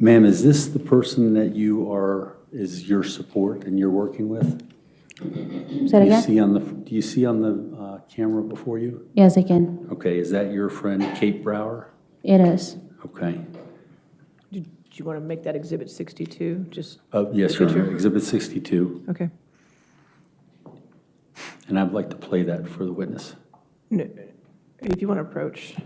Ma'am, is this the person that is your support and you're working with? Say it again? Do you see on the camera before you? Yes, I can. Okay, is that your friend Kate Brower? It is. Okay. Do you want to make that Exhibit 62? Just Yes, Your picture? Honor, Exhibit 62, Okay. and I'd like to play that for the witness. No, if you want to approach.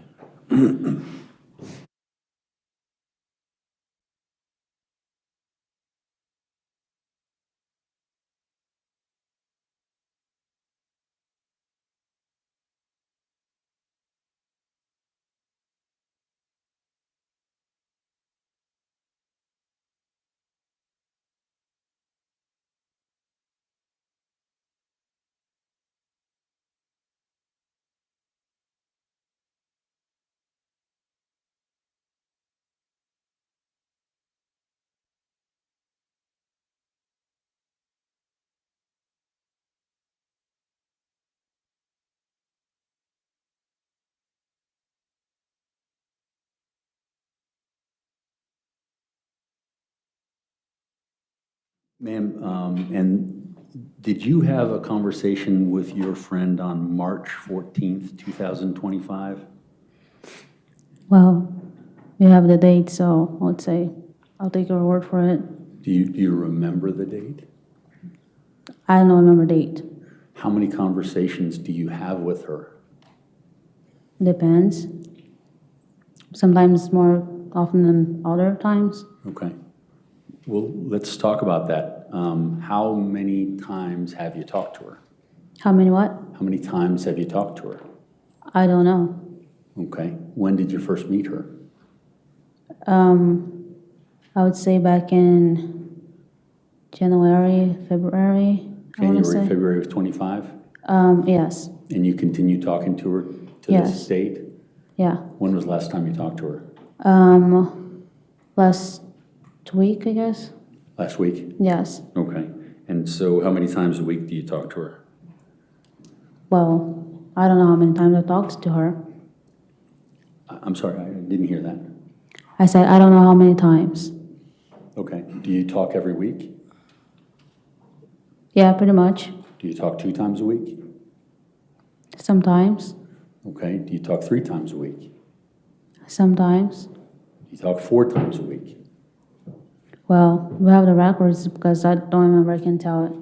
Ma'am, and did you have a conversation with your friend on March 14th, 2025? Well, you have the date, so I would say I'll take your word for it. Do you remember the date? I don't remember date. How many conversations do you have with her? Depends. Sometimes more often than other times. Okay. Well, let's talk about that. How many times have you talked to her? How many what? How many times have you talked to her? I don't know. Okay. When did you first meet her? I would say back in January, February, I want to say. February of 25? Yes. And you continue talking to her to Yes. this date? Yeah. When was the last time you talked to her? Last week, I guess. Last week? Yes. Okay. And so how many times a week do you talk to her? Well, I don't know how many times I talked to her. I'm sorry, I didn't hear that. I said, I don't know how many times. Okay. Do you talk every week? Yeah, pretty much. Do you talk 2 times a week? Sometimes. Okay. Do you talk 3 times a week? Sometimes. Do you talk 4 times a week? Well, we have the records because I don't remember. I can tell it.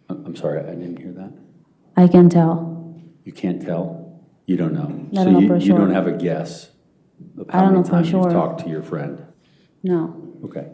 I'm sorry, I didn't hear that. I can tell. You can't tell? You don't know? I don't know for You don't sure. have a guess of I how don't many know for times you've sure. talked to your friend? No. Okay.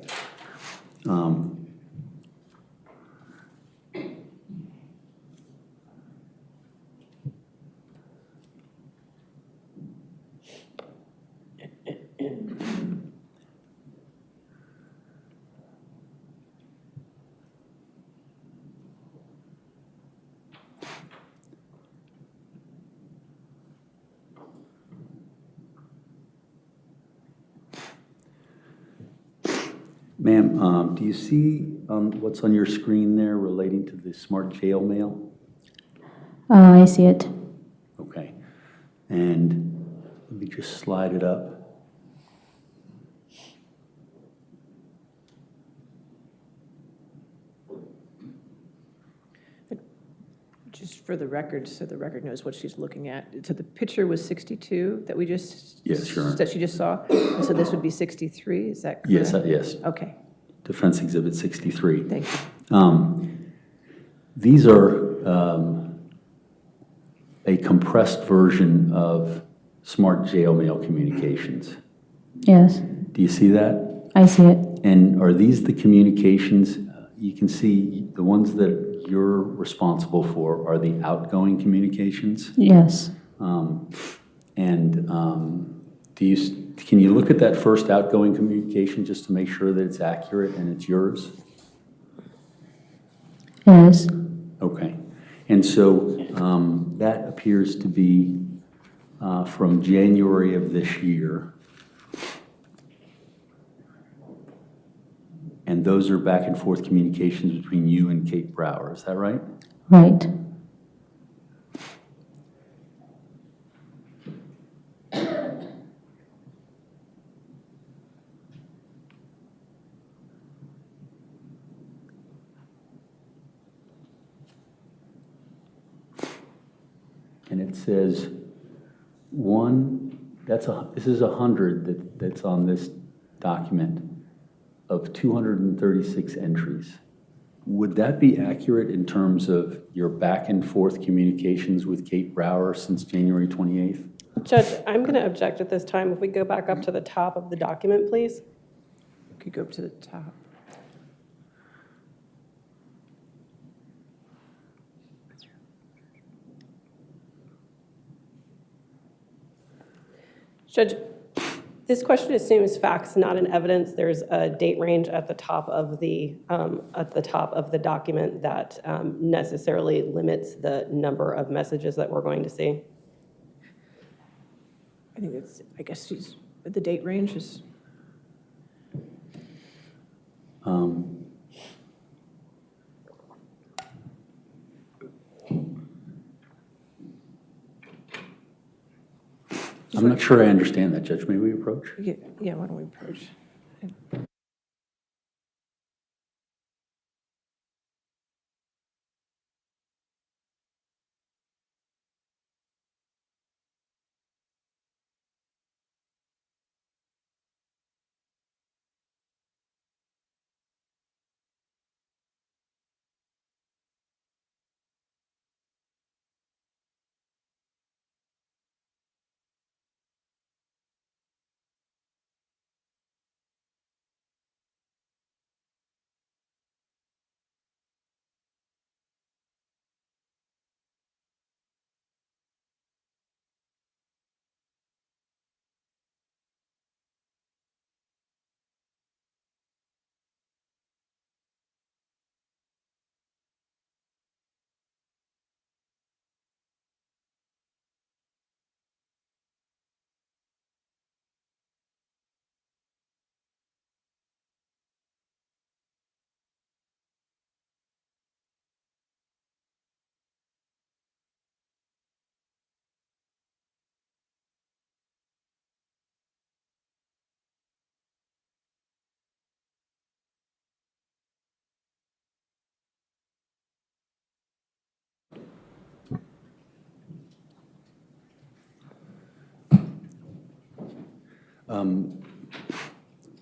Ma'am, do you see what's on your screen there relating to the smart jail mail? I see it. Okay. And let me just slide it up. Just for the record, so the record knows what she's looking at. So the picture was 62 that we just... Yes, Your Honor. That she just saw? And so this would be 63, is that correct? Yes, yes. Okay, Defense Exhibit 63. thank you. These are a compressed version of smart jail mail communications. Yes. Do you see that? I see it. And are these the communications? You can see the ones that you're responsible for are the outgoing communications. Yes. Can you look at that first outgoing communication just to make sure that it's accurate and it's yours? Yes. Okay. And so that appears to be from January of this year. And those are back and forth communications between you and Kate Brower, is that right? Right. it says this is 100 that's on this document of 236 entries. Would that be accurate in terms of your back and forth communications with Kate Brower since January 28th? Judge, I'm going to object at this time. If we go back up to the top of the document, please. Could go up to the top. Judge, this question assumes facts, not an evidence. There's a date range at the top of the document that necessarily limits the number of messages that we're going to see. I think I guess the date range is, I'm not sure I understand that, Judge. May we approach? yeah, why don't we approach?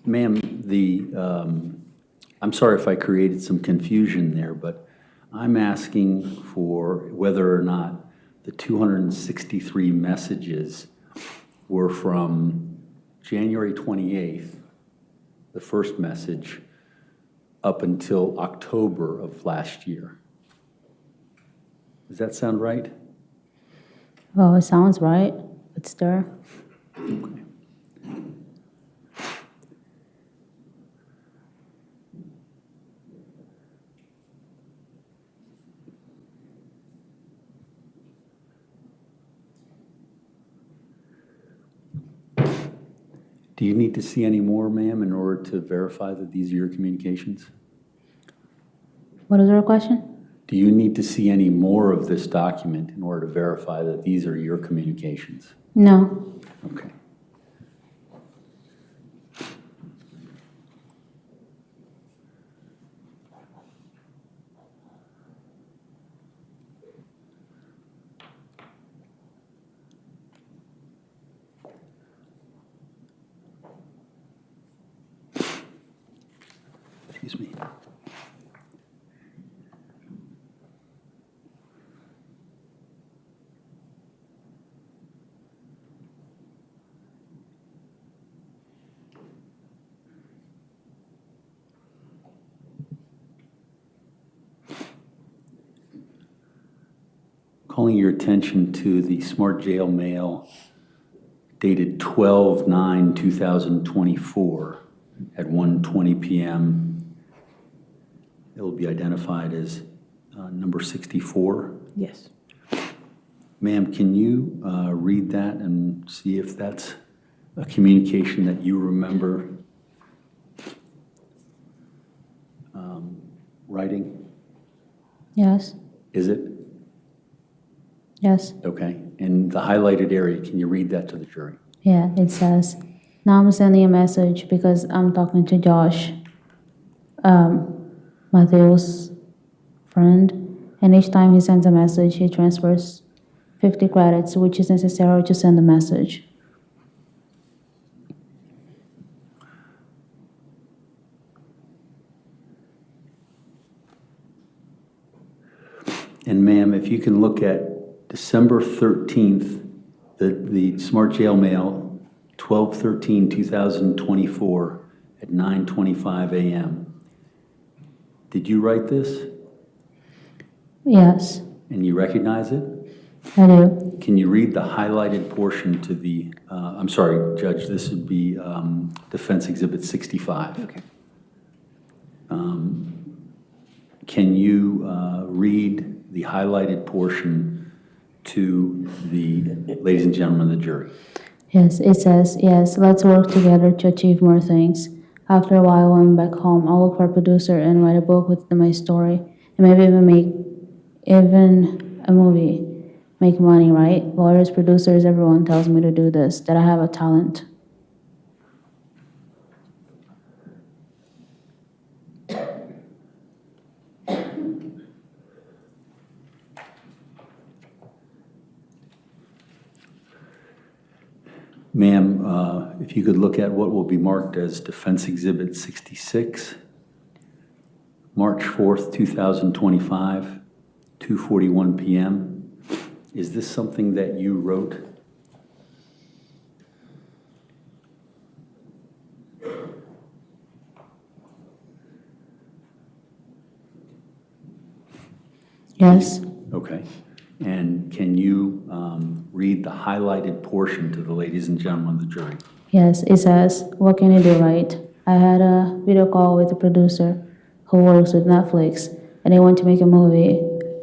Ma'am, I'm sorry if I created some confusion there, but I'm asking for whether or not the 263 messages were from January 28th, the first message, up until October of last year. Does that sound right? Well, it sounds right. It's there. Okay. Do you need to see any more, ma'am, in order to verify that these are your communications? What is your question? Do you need to see any more of this document in order to verify that these are your communications? No. Okay. Excuse me. Calling your attention to the Smart Jail Mail dated 12/9/2024 at 1:20 p.m. It will be identified as number 64. Yes. Ma'am, can you read that and see if that's a communication that you remember writing? Yes. Is it? Yes. Okay. And the highlighted area, can you read that to the jury? Yeah, it says, now I'm sending a message because I'm talking to Josh, Matthew's friend, and each time he sends a message, he transfers 50 credits, which is necessary to send a message. And ma'am, if you can look at December 13th, the Smart Jail Mail, 12/13/2024 at 9:25 a.m. Did you write this? Yes, And you recognize it? I do. Can you read the highlighted portion to the, I'm sorry, Judge, this would be Defense Exhibit 65. Okay. Can you read the highlighted portion to the ladies and gentlemen of the jury? Yes, it says, yes, let's work together to achieve more things. After a while, when I'm back home, I'll look for a producer and write a book with my story, and maybe even make a movie. Make money, right? Lawyers, producers, everyone tells me to do this, that I have a talent. Ma'am, if you could look at what will be marked as Defense Exhibit 66, March 4th, 2025, 2:41 p.m. Is this something that you wrote? Yes, Okay. And can you read the highlighted portion to the ladies and gentlemen of the jury? yes, it says, what can you do, right? I had a video call with a producer who works with Netflix, and they want to make a movie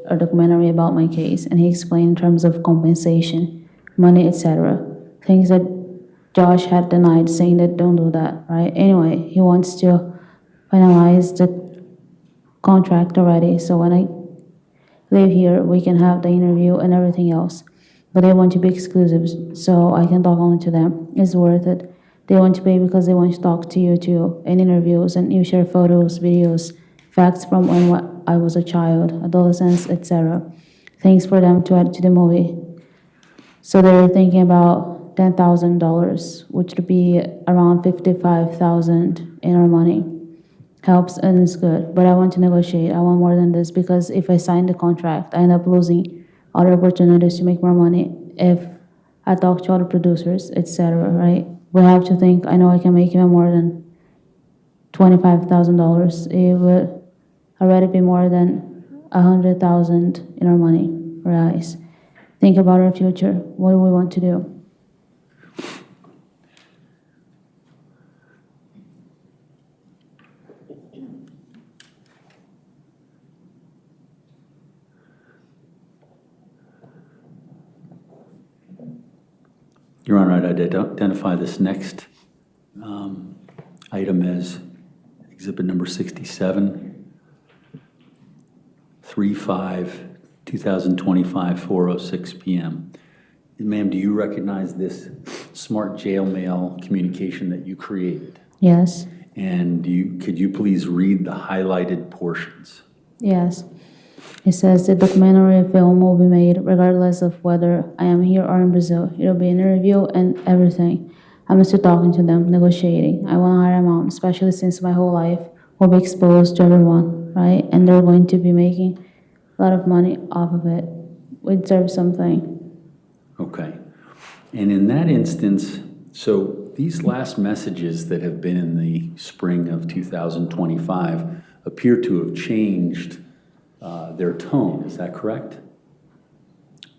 or documentary about my case, and he explained in terms of compensation, money, etc. Things that Josh had denied, saying that don't do that, right? Anyway, he wants to finalize the contract already, so when I live here, we can have the interview and everything else. But they want to be exclusive, so I can talk only to them. It's worth it. They want to pay because they want to talk to you too, in interviews, and you share photos, videos, facts from when I was a child, adolescence, etc. Things for them to add to the movie. So they're thinking about $10,000, which would be around $55,000 in our money. Helps and it's good, but I want to negotiate. I want more than this because if I sign the contract, I end up losing other opportunities to make more money if I talk to other producers, etc. Right? We have to think. I know I can make even more than $25,000. It would already be more than $100,000 in our money, reais. Think about our future. What do we want to do? Your Honor, I'd identify this next item as exhibit number 67, 3/5/2025, 4:06 p.m. Ma'am, do you recognize this Smart Jail Mail communication that you created? Yes. And could you please read the highlighted portions? Yes. It says the documentary film will be made regardless of whether I am here or in Brazil. It'll be an interview and everything. I'm still talking to them, negotiating. I want a higher amount, especially since my whole life will be exposed to everyone, right? And they're going to be making a lot of money off of it. We deserve something. Okay. And in that instance, so these last messages that have been in the spring of 2025 appear to have changed their tone. Is that correct?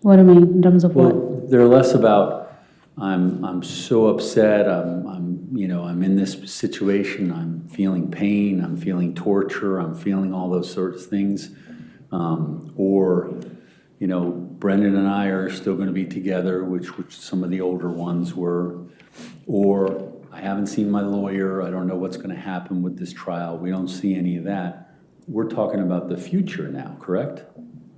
What do you mean, in terms of what? Well, they're less about I'm so upset. I'm in this situation. I'm feeling pain. I'm feeling torture. I'm feeling all those sorts of things. Or Brenden and I are still going to be together, which some of the older ones were. Or I haven't seen my lawyer. I don't know what's going to happen with this trial. We don't see any of that. We're talking about the future now, correct?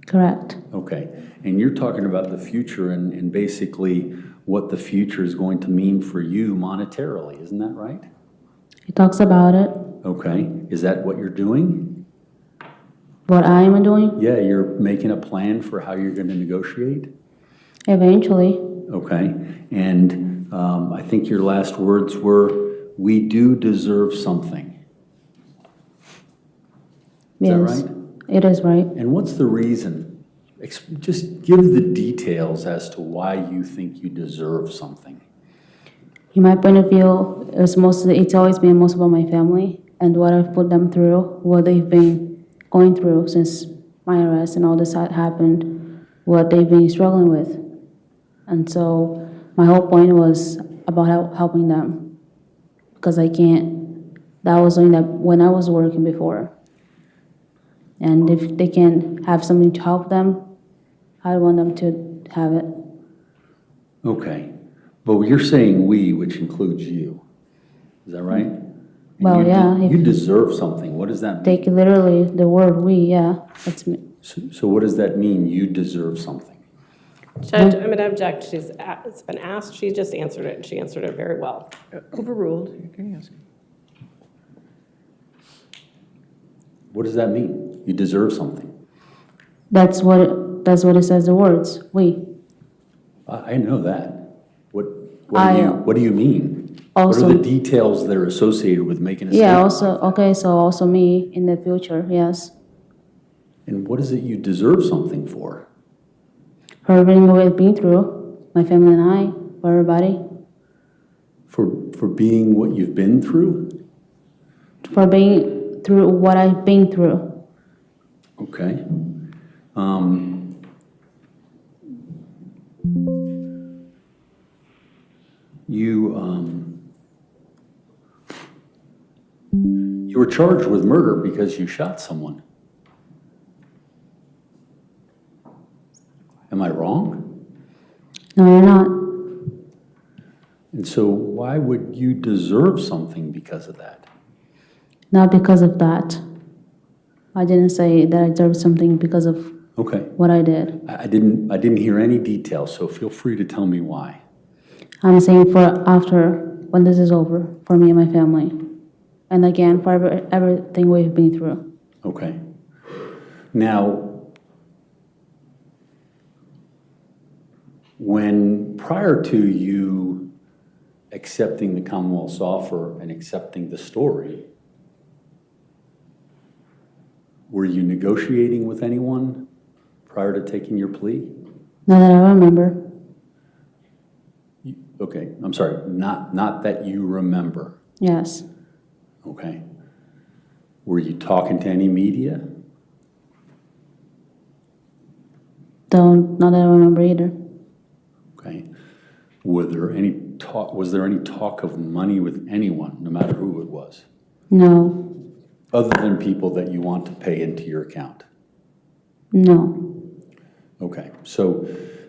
Correct. Okay. And you're talking about the future and basically what the future is going to mean for you monetarily. Isn't that right? He talks about it. Okay. Is that what you're doing? What I am doing? Yeah, you're making a plan for how you're going to negotiate? Eventually, Okay, and I think your last words were, "We do deserve something." Is that yes, right? it is right. And what's the reason? Just give the details as to why you think you deserve something. In my point of view, it's always been most about my family and what I've put them through, what they've been going through since my arrest and all this had happened, what they've been struggling with. And so my whole point was about helping them because I can't, that was something that when I was working before. And if they can have something to help them, I want them to have it. Okay, but you're saying "we," which includes you. Is that right? And Well, yeah, if You deserve something. What does that mean? take literally the word "we," yeah, that's me. So what does that mean, you deserve something? Judge, I'm going to object. It's been asked, she just answered it, and she answered it very well. Overruled. You can ask. What does that mean? You deserve something. That's what it says, the words, "we." I know that. What do you mean? Also- What are the details that are associated with making a Yeah, statement? also, okay, so also me in the future, yes. And what is it you deserve something for? For everything we've been through, my family and I, for everybody, For being what you've been through? for being through what I've been through. Okay. You were charged with murder because you shot someone. Am I wrong? No, you're not. And so why would you deserve something because of that? Not because of that. I didn't say that I deserve something because of Okay. what I did. I didn't hear any details, so feel free to tell me why. I'm saying for after, when this is over, for me and my family. And again, for everything we've been through. Okay. Now, prior to you accepting the Commonwealth's offer and accepting the story, were you negotiating with anyone prior to taking your plea? Not that I remember. Okay, I'm sorry, not that you remember. Yes. Okay. Were you talking to any media? Not that I remember either. Okay. Was there any talk of money with anyone, no matter who it was, No. other than people that you want to pay into your account? No. Okay. So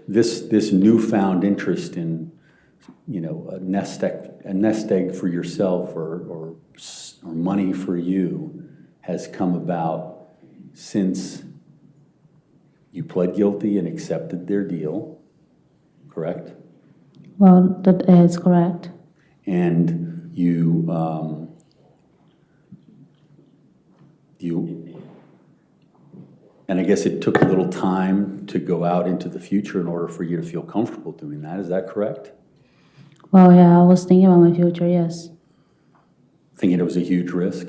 this newfound interest in, a nest egg for yourself or money for you has come about since you pled guilty and accepted their deal, correct? Well, that is correct. And you and I guess it took a little time to go out into the future in order for you to feel comfortable doing that. Is that correct? Well, yeah, I was thinking about my future, yes. Thinking it was a huge risk?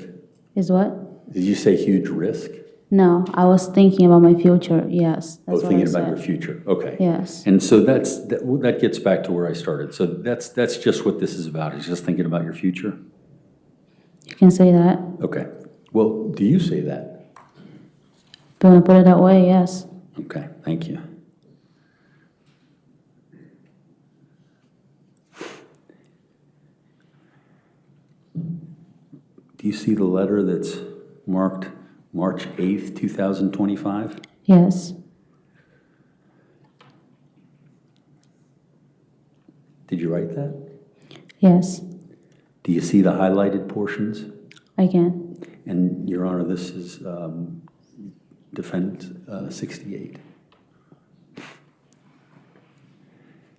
Is what? Did you say huge risk? No, I was thinking about my future, yes. That's what I Thinking about said. your future. Okay. Yes. And so that gets back to where I started. So that's just what this is about, is just thinking about your future? You can say that. Okay. Well, do you say that? If you want to put it that way, yes. Okay, thank you. Do you see the letter that's marked March 8th, 2025? Yes. Did you write that? Yes, Do you see the highlighted portions? I can. And, Your Honor, this is Defendant 68.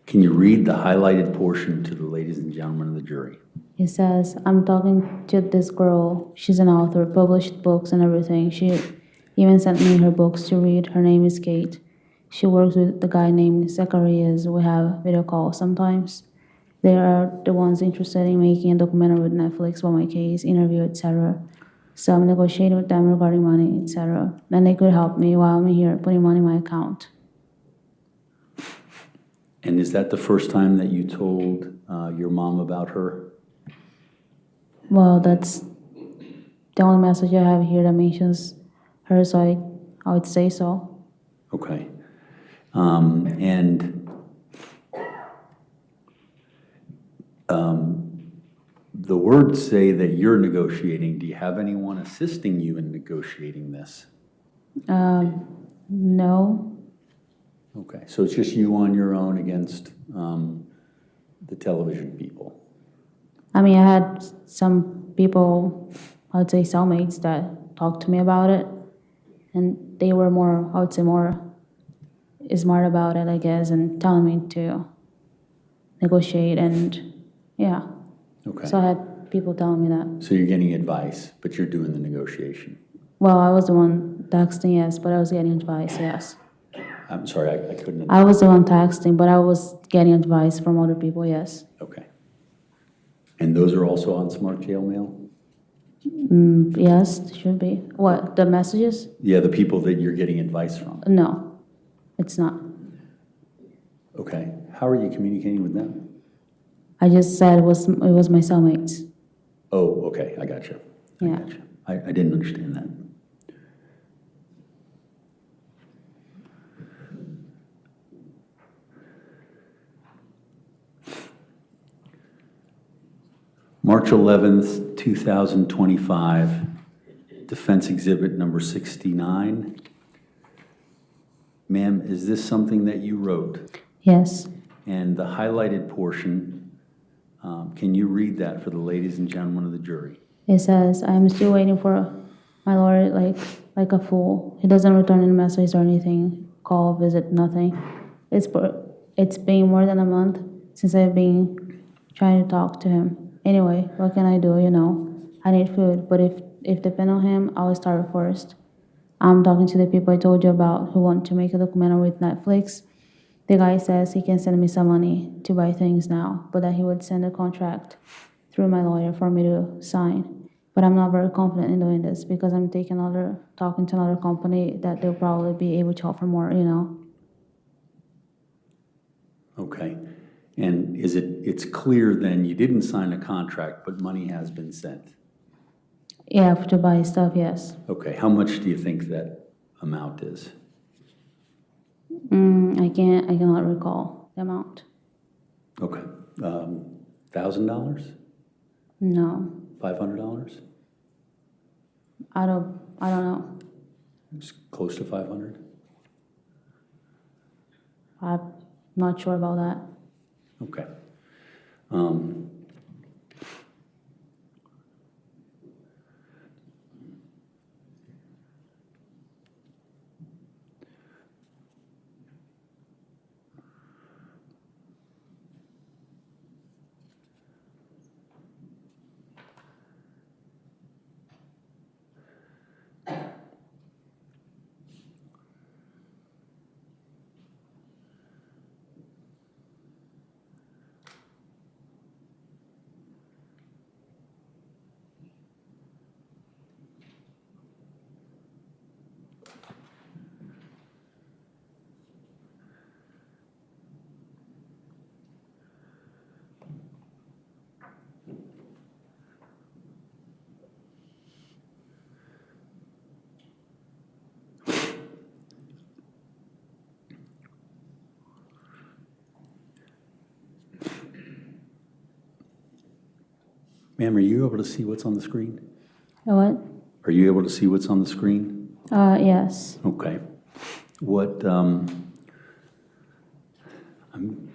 Can you read the highlighted portion to the ladies and gentlemen of the jury? It says, I'm talking to this girl. She's an author, published books and everything. She even sent me her books to read. Her name is Kate. She works with the guy named Zacharias. We have video calls sometimes. They are the ones interested in making a documentary with Netflix about my case, interview, etc. So I'm negotiating with them regarding money, etc. Then they could help me while I'm here putting money in my account. And is that the first time that you told your mom about her? Well, that's the only message I have here that mentions her, so I would say so. Okay. And the words say that you're negotiating. Do you have anyone assisting you in negotiating this? No. Okay, so it's just you on your own against the television people? I mean, I had some people, I would say cellmates, that talked to me about it, and they were more, I would say, more smart about it, I guess, and telling me to negotiate, and yeah. Okay, So I had people telling me that. so you're getting advice, but you're doing the negotiation. Well, I was the one texting, yes, but I was getting advice, yes. I'm sorry, I couldn't. I was the one texting, but I was getting advice from other people, yes. Okay. And those are also on Smart Jail Mail? Yes, should be. What, the messages? Yeah, the people that you're getting advice from. No, it's not. Okay. How are you communicating with them? I just said it was my cellmates. Oh, okay, I got you. Yeah. I didn't understand that. March 11th, 2025, Defense Exhibit number 69. Ma'am, is this something that you wrote? Yes. And the highlighted portion, can you read that for the ladies and gentlemen of the jury? It says, I'm still waiting for my lawyer like a fool. He doesn't return any messages or anything, call, visit, nothing. It's been more than a month since I've been trying to talk to him. Anyway, what can I do, I need food, but if depend on him, I will start first. I'm talking to the people I told you about who want to make a documentary with Netflix. The guy says he can send me some money to buy things now, but that he would send a contract through my lawyer for me to sign. But I'm not very confident in doing this because I'm talking to another company that they'll probably be able to offer more, Okay. And it's clear then you didn't sign a contract, but money has been sent? Yeah, to buy stuff, yes. Okay, how much do you think that amount is? I cannot recall the amount. Okay, $1,000? No, $500? I don't know. It's close to 500? I'm not sure about that. Okay. Ma'am, are you able to see what's on the screen? What? Are you able to see what's on the screen? Yes. Okay. What,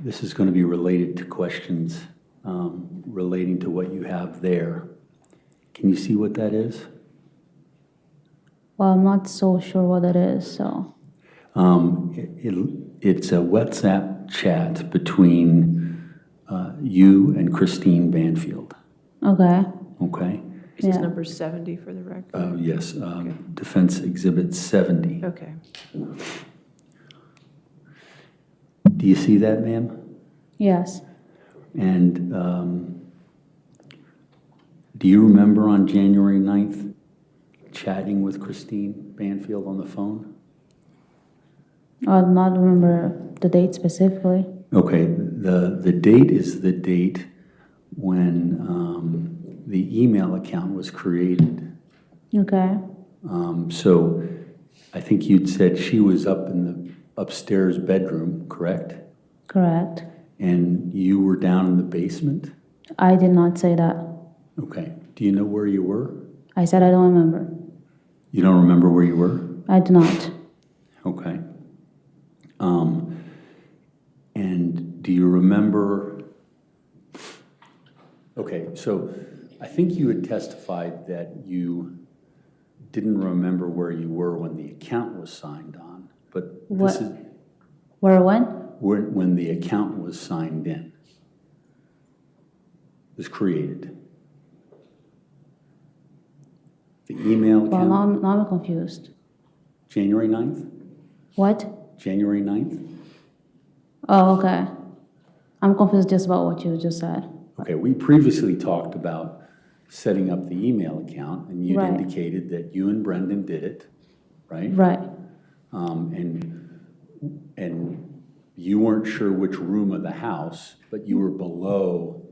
this is going to be related to questions relating to what you have there. Can you see what that is? Well, I'm not so sure what it is, so. It's a WhatsApp chat between you and Christine Banfield. Okay. Okay? Is this Yeah. number 70 for the record? Yes, Defense Exhibit 70. Okay. Do you see that, ma'am? Yes. And do you remember on January 9th chatting with Christine Banfield on the phone? I do not remember the date specifically. Okay, the date is the date when the email account was created. Okay. So I think you'd said she was up in the upstairs bedroom, correct? Correct. And you were down in the basement? I did not say that. Okay. Do you know where you were? I said I don't remember. You don't remember where you were? I do not. Okay. And do you remember? Okay, so I think you had testified that you didn't remember where you were when the account was signed on, but this is Where when? when the account was signed in, was created. The email Well, account, now I'm confused. January 9th? What? January 9th? Oh, okay. I'm confused just about what you just said. Okay, we previously talked about setting up the email account, and you'd Right. indicated that you and Brenden did it, right? Right. And you weren't sure which room of the house, but you were below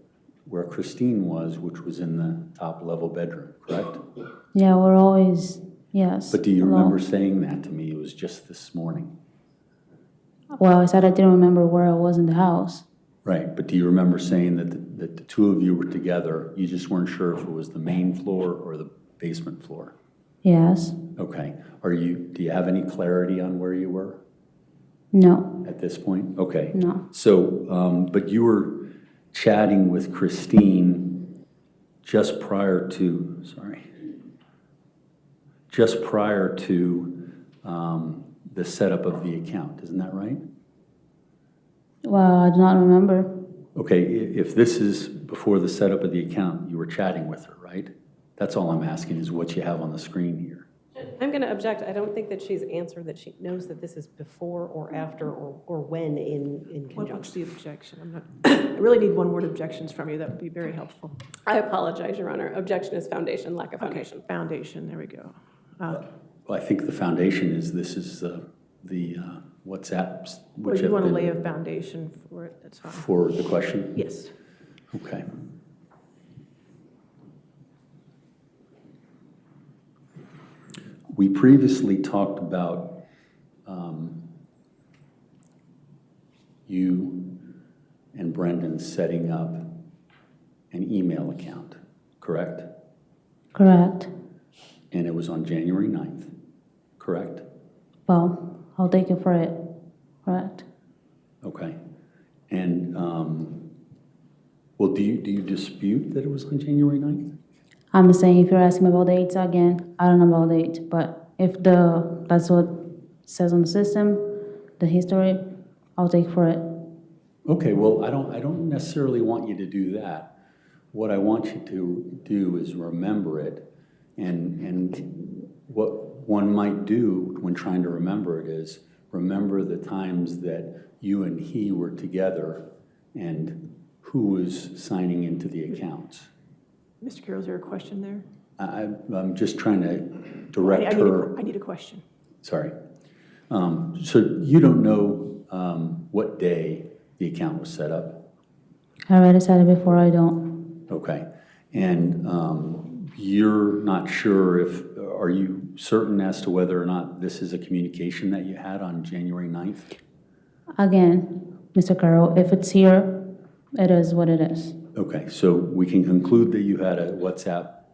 where Christine was, which was in the top level bedroom, correct? Yeah, we're always, yes. But do you Hello? remember saying that to me? It was just this morning. Well, I said I didn't remember where I was in the house. Right, but do you remember saying that the two of you were together, you just weren't sure if it was the main floor or the basement floor? Yes. Okay, do you have any clarity on where you were No. at this point? Okay. No. So, but you were chatting with Christine just prior to the setup of the account, isn't that right? Well, I do not remember. Okay, if this is before the setup of the account, you were chatting with her, right? That's all I'm asking is what you have on the screen here. I'm going to object. I don't think that she's answered that she knows that this is before or after or when in What's conjunction. the objection? I really need one-word objections from you. That would be very helpful. I apologize, Your Honor. Objection is foundation, lack of foundation. Okay, foundation, there we go. Well, I think the foundation is this is the WhatsApps, Well, which you have want to been lay a foundation for it, that's fine. for the question? Yes. Okay. We previously talked about you and Brenden setting up an email account, correct? Correct. And it was on January 9th, correct? Well, I'll take it for it. Correct. Okay. And, well, do you dispute that it was on January 9th? I'm just saying, if you're asking me about dates again, I don't know about date, but if that's what says on the system, the history, I'll take for it. Okay, well, I don't necessarily want you to do that. What I want you to do is remember it, and what one might do when trying to remember it is remember the times that you and he were together and who was signing into the accounts. Mr. Carroll, is there a question there? I'm just trying to direct her. I need a question. Sorry. So you don't know what day the account was set up? I already said it before, I don't. Okay. And you're not sure are you certain as to whether or not this is a communication that you had on January 9th? Again, Mr. Carroll, if it's here, it is what it is. Okay, so we can conclude that you had a WhatsApp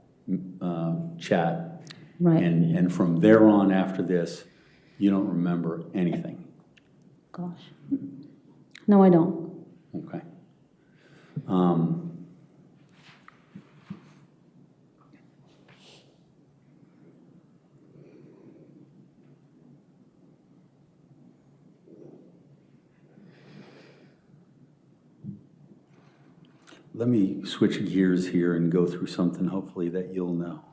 chat. Right. And from there on after this, you don't remember anything? Gosh. No, I don't. Okay. Let me switch gears here and go through something hopefully that you'll know.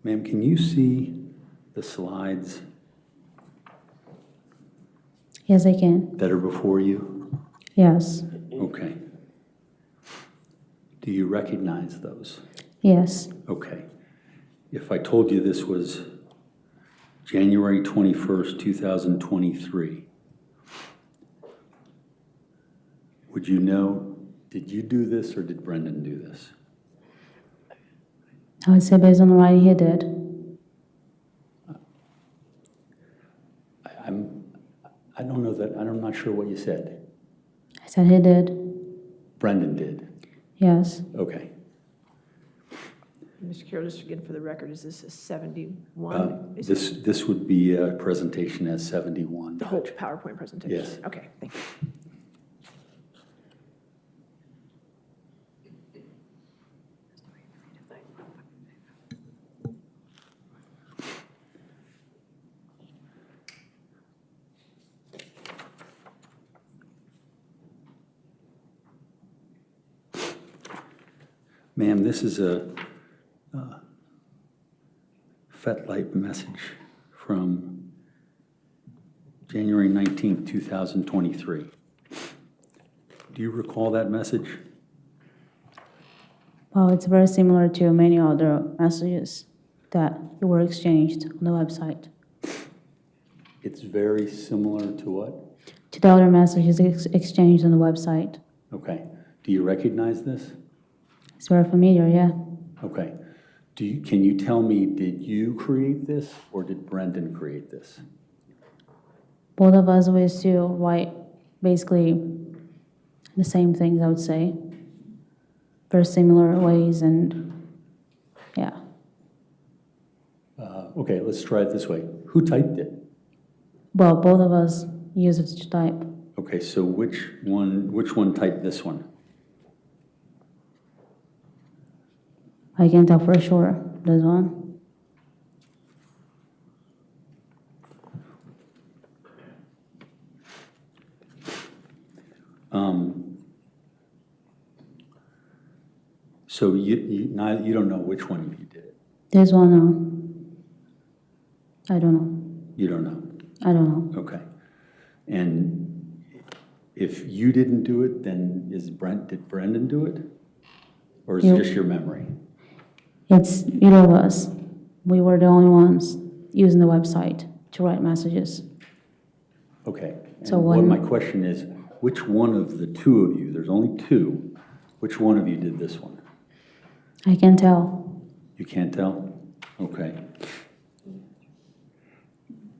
Ma'am, can you see the slides Yes, I can. that are before you? Yes. Okay. Do you recognize those? Yes. Okay. If I told you this was January 21st, 2023, would you know, did you do this or did Brendan do this? I would say based on the writing he did. I don't know that, I'm not sure what you said. I said he did. Brendan did. Yes. Okay. Mr. Carroll, just again for the record, is this a 71? Is it This would be a presentation as 71. the whole PowerPoint presentation? Yes. Okay, thank you. Ma'am, this is a FetLight message from January 19th, 2023. Do you recall that message? Well, it's very similar to many other messages that were exchanged on the website. It's very similar to what? To the other messages exchanged on the website. Okay. Do you recognize this? It's very familiar, yeah. Okay. Can you tell me, did you create this or did Brendan create this? Both of us we still write basically the same things, I would say. Very similar ways and yeah. Okay, let's try it this way. Who typed it? Well, both of us use it to type. Okay, so which one typed this one? I can tell for sure, this one. So you don't know which one of you did it? This one, no. I don't know. You don't know? I don't know. Okay. And if you didn't do it, then did Brendan do it? Or is it just your memory? It's either of us. We were the only ones using the website to write messages. Okay. And So what one- my question is, which one of the two of you, there's only two, which one of you did this one? I can tell. You can't tell? Okay.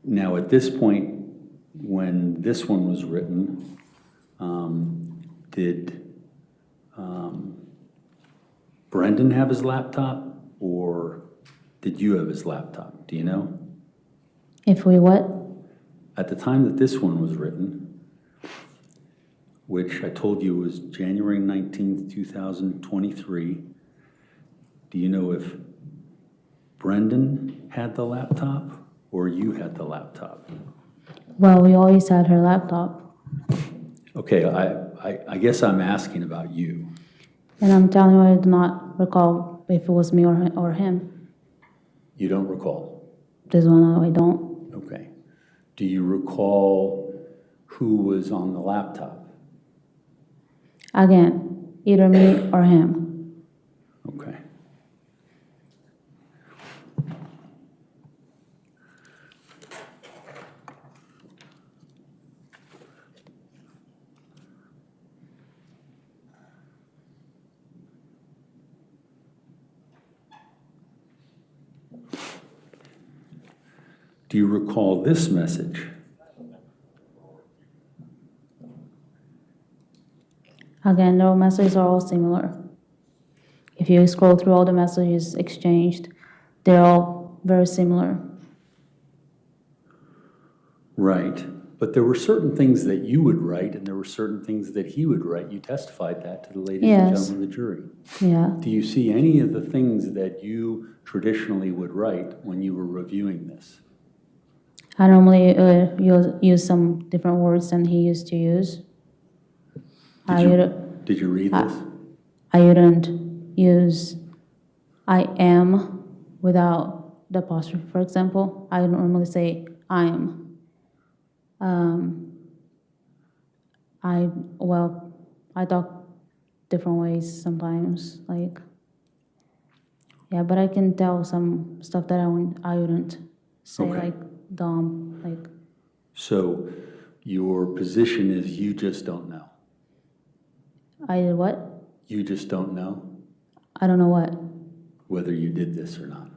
Now, at this point, when this one was written, did Brendan have his laptop or did you have his laptop? Do you know? If we what? At the time that this one was written, which I told you was January 19th, 2023, do you know if Brendan had the laptop or you had the laptop? Well, we always had her laptop. Okay, I guess I'm asking about you. And I'm telling you, I do not recall if it was me or him. You don't recall? This one, I don't. Okay. Do you recall who was on the laptop? Again, either me or him. Okay. Do you recall this message? Again, the messages are all similar. If you scroll through all the messages exchanged, they're all very similar. Right. But there were certain things that you would write and there were certain things that he would write. You testified that to the ladies and Yes. gentlemen of the jury. Yeah. Do you see any of the things that you traditionally would write when you were reviewing this? I normally use some different words than he used to use. Did you read this? I wouldn't use I am without the apostrophe, for example. I normally say I'm. I talk different ways sometimes, like, yeah, but I can tell some stuff that I wouldn't say, Okay. like dumb, like, So your position is you just don't know. I did what? You just don't know I don't know what. whether you did this or not.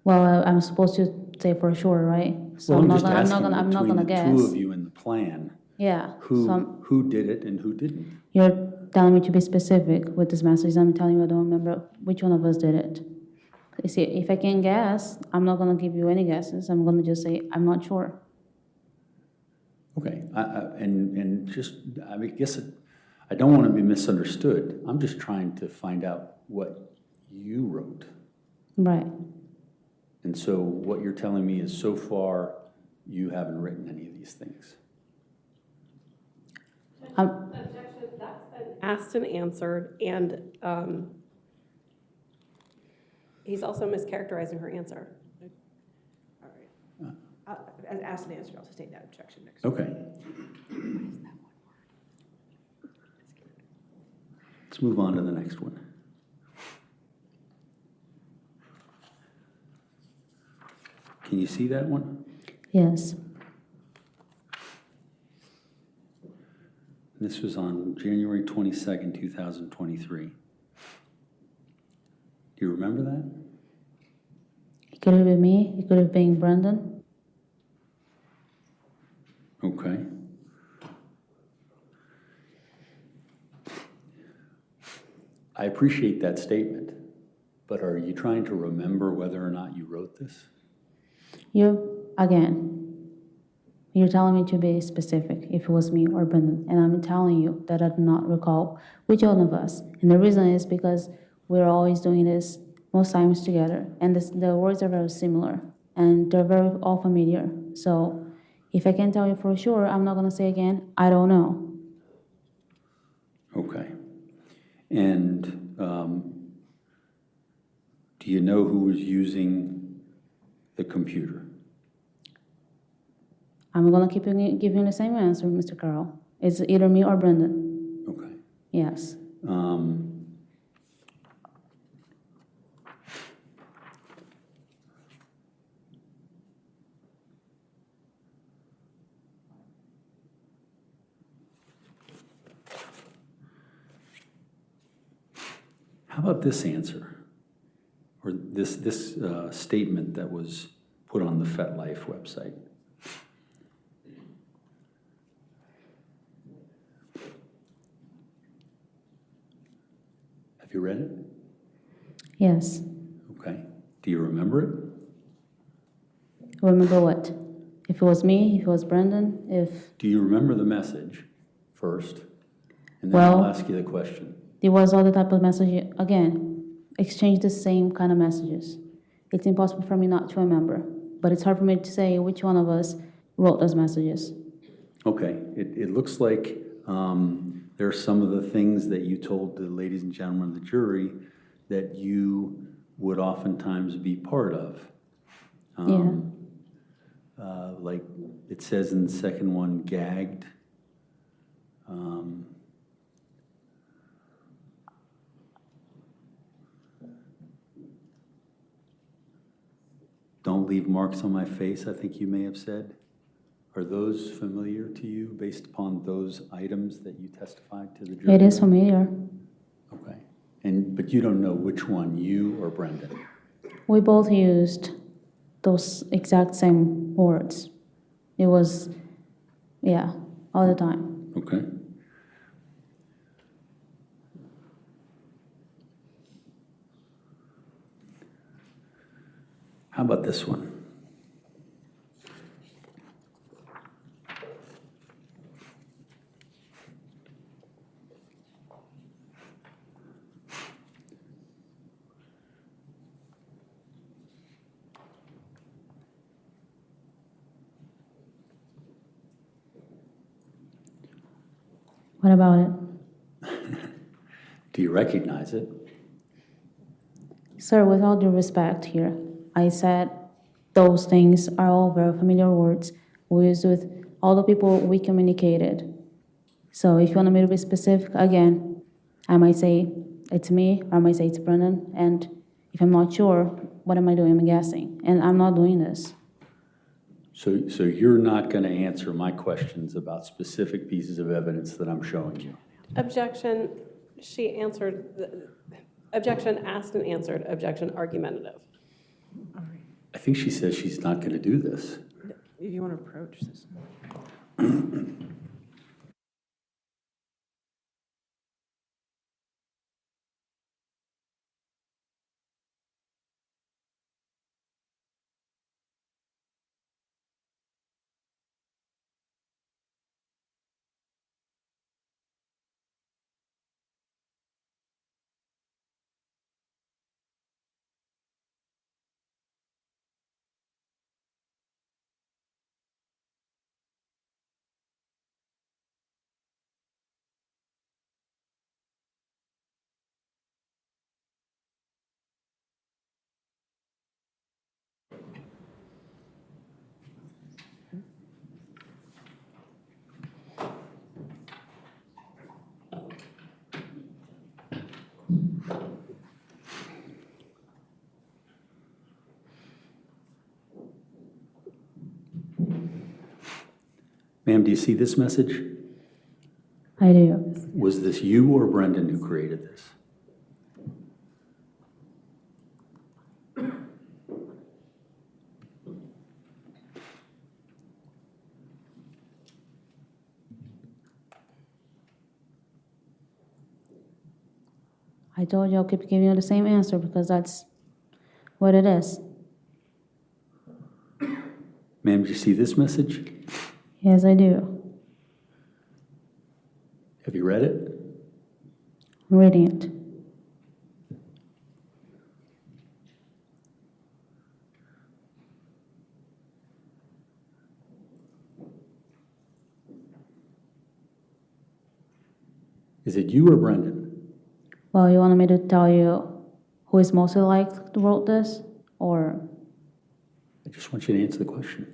Well, I'm supposed to say for sure, right? So Well, I'm just not asking gonna between the guess. two of you in the plan, Yeah. So who did it and who didn't? you're telling me to be specific with this message. I'm telling you I don't remember which one of us did it. You see, if I can guess, I'm not gonna give you any guesses. I'm gonna just say I'm not sure. Okay, and just, I mean, I don't want to be misunderstood. I'm just trying to find out what you wrote. Right. And so what you're telling me is so far, you haven't written any of these things. Objection, that's been asked and answered, and he's also mischaracterizing her answer. All right. As asked and answered, I'll sustain that objection next. Okay. Let's move on to the next one. Can you see that one? Yes. This was on January 22nd, 2023. Do you remember that? It could have been me. It could have been Brenden. Okay. I appreciate that statement, but are you trying to remember whether or not you wrote this? You're telling me to be specific if it was me or Brenden, and I'm telling you that I do not recall which one of us. And the reason is because we're always doing this most times together, and the words are very similar, and they're very all familiar. So if I can tell you for sure, I'm not going to say again, I don't know. Okay. And do you know who was using the computer? I'm going to keep giving you the same answer, Mr. Carroll. It's either me or Brenden. Okay. Yes. How about this answer? Or this statement that was put on the FetLife website? Have you read it? Yes. Okay. Do you remember it? Remember what? If it was me, if it was Brenden, if... Do you remember the message first? And then Well- I'll ask you the question. There was all the type of message, again, exchange the same kind of messages. It's impossible for me not to remember, but it's hard for me to say which one of us wrote those messages. Okay. It looks like there are some of the things that you told the ladies and gentlemen of the jury that you would oftentimes be part of. Like it says in the second one, gagged. Don't leave marks on my face, I think you may have said. Are those familiar to you based upon those items that you testified to the jury? It is familiar. Okay. But you don't know which one, you or Brenden? We both used those exact same words. It was, yeah, all the time. Okay. How about this one? What about it? Do you recognize it? Sir, with all due respect here, I said those things are all very familiar words. We used with all the people we communicated. So if you want me to be specific, again, I might say it's me, or I might say it's Brendan, and if I'm not sure, what am I doing? I'm guessing, and I'm not doing this. So you're not going to answer my questions about specific pieces of evidence that I'm showing you? Objection, she answered, objection asked and answered, objection argumentative. All right. I think she says she's not going to do this. If you want to approach this. Ma'am, do you see this message? I do. Was this you or Brendan who created this? I told you I'll keep giving you the same answer because that's what it is. Ma'am, do you see this message? Yes, I do. Have you read it? I'm reading it. Is it you or Brendan? Well, you wanted me to tell you who is mostly likely to wrote this, or I just want you to answer the question.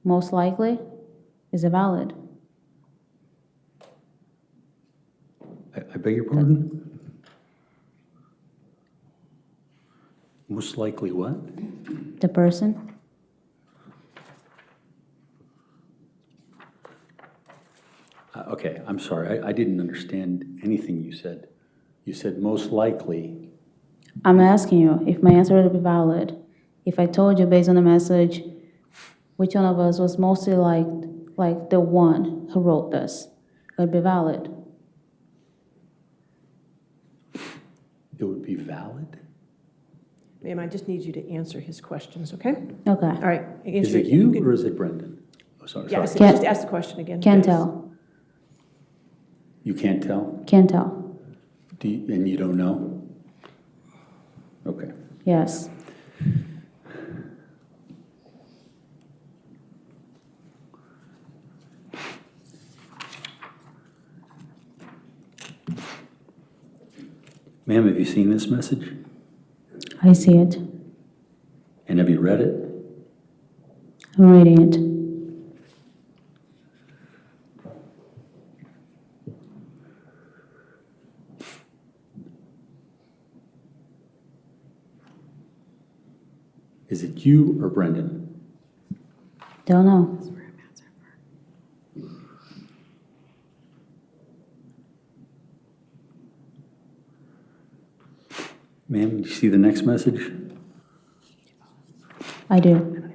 most likely? Is it valid? I beg your pardon? Most likely what? The person? Okay, I'm sorry. I didn't understand anything you said. You said most likely. I'm asking you if my answer would be valid. If I told you based on the message, which one of us was mostly like the one who wrote this, it would be valid. It would be valid? Ma'am, I just need you to answer his questions, okay? Okay. All right. Is it you or is it Brendan? Oh, sorry. Yeah, sorry. just ask the question again. Can't please. tell. You can't tell? Can't tell. And you don't know? Okay. Yes. Ma'am, have you seen this message? I see it. And have you read it? I'm reading it. Is it you or Brendan? Don't know. Ma'am, do you see the next message? I do.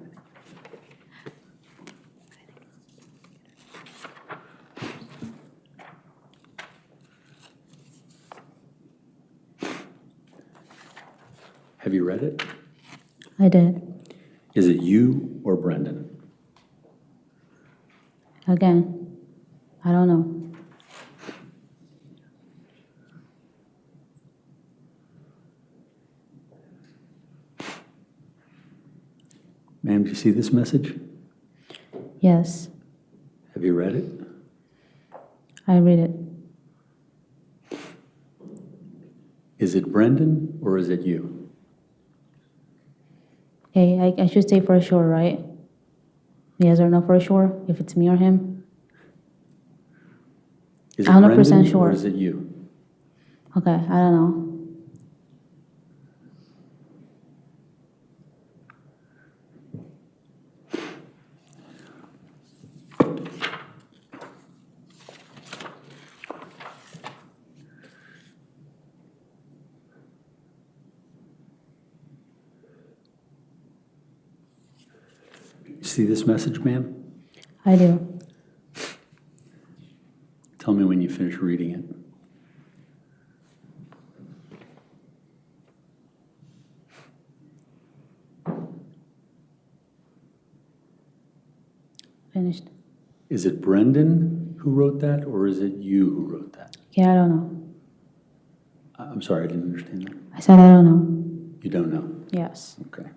Have you read it? I did. Is it you or Brendan? Again, I don't know. Ma'am, do you see this message? Yes, Have you read it? I read it. Is it Brendan or is it you? Okay, I should say for sure, right? Yes or no for sure, if it's me or him? Is it 100% Brendan sure. or is it you? Okay, I don't know. You see this message, ma'am? I do. Tell me when you finish reading it. Finished. Is it Brendan who wrote that, or is it you who wrote that? Yeah, I don't know. I'm sorry, I didn't understand that. I said I don't know. You don't know? Yes. Okay.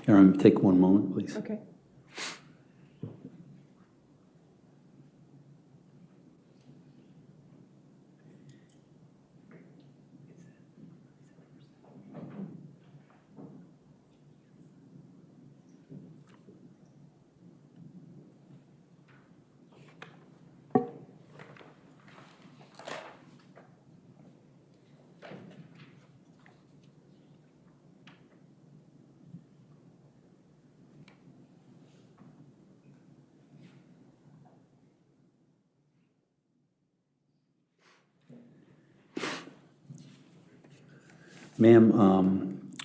Aaron, take one moment, please. Okay. Ma'am,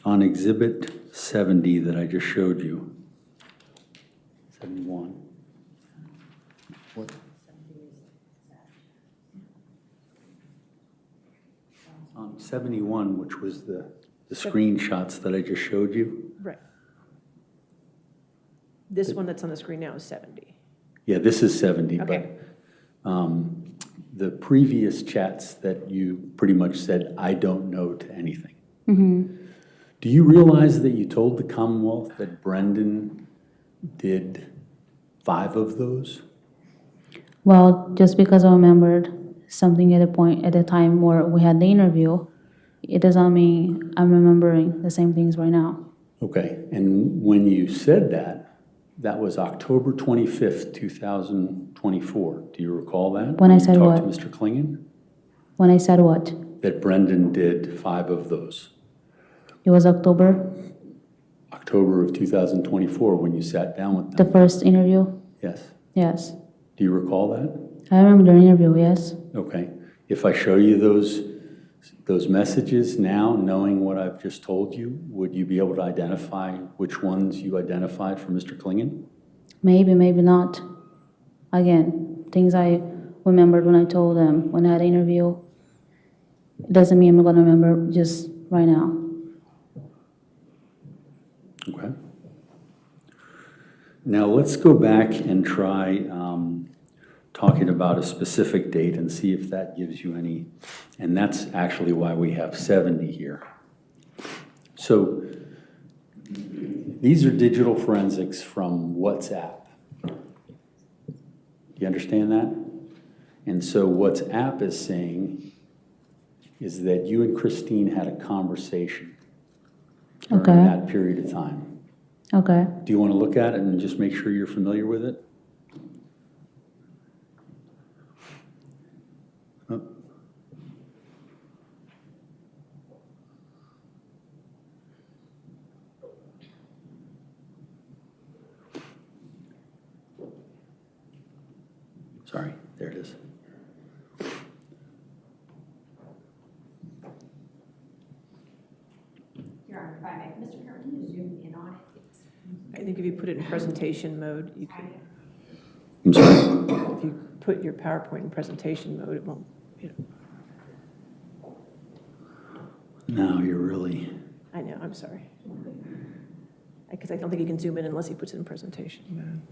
on Exhibit 70 that I just showed you, 71. What? On 71, which was the screenshots that I just showed you. Right. This one that's on the screen now is 70. Yeah, this is 70, Okay. but the previous chats that you pretty much said, I don't know to anything. Do you realize that you told the Commonwealth that Brenden did 5 of those? Well, just because I remembered something at the time where we had the interview, it doesn't mean I'm remembering the same things right now. Okay, and when you said that, that was October 25th, 2024. Do you recall that? When I said you what? talked to Mr. Klingon? When I said what? That Brenden did 5 of those. It was October, October of 2024 when you sat down with the them. first interview? Yes. Yes. Do you recall that? I remember the interview, yes. Okay. If I show you those messages now, knowing what I've just told you, would you be able to identify which ones you identified for Mr. Klingon? Maybe, maybe not. Again, things I remembered when I told them when I had an interview. It doesn't mean I'm going to remember just right now. Okay. Now let's go back and try talking about a specific date and see if that gives you any, and that's actually why we have 70 here. So these are digital forensics from WhatsApp. Do you understand that? And so WhatsApp is saying is that you and Christine had a conversation during Okay. that period of time. Okay. Do you want to look at it and just make sure you're familiar with it? Oh. Sorry, there it is. Your Honor, if I may, Mr. Carroll, can you zoom in on it, please? I think if you put it in presentation mode, you could, I'm sorry. if you put your PowerPoint in presentation mode, it won't, you know. Now you're really, I know, I'm sorry. I Because I don't think you can zoom in unless he puts it in presentation.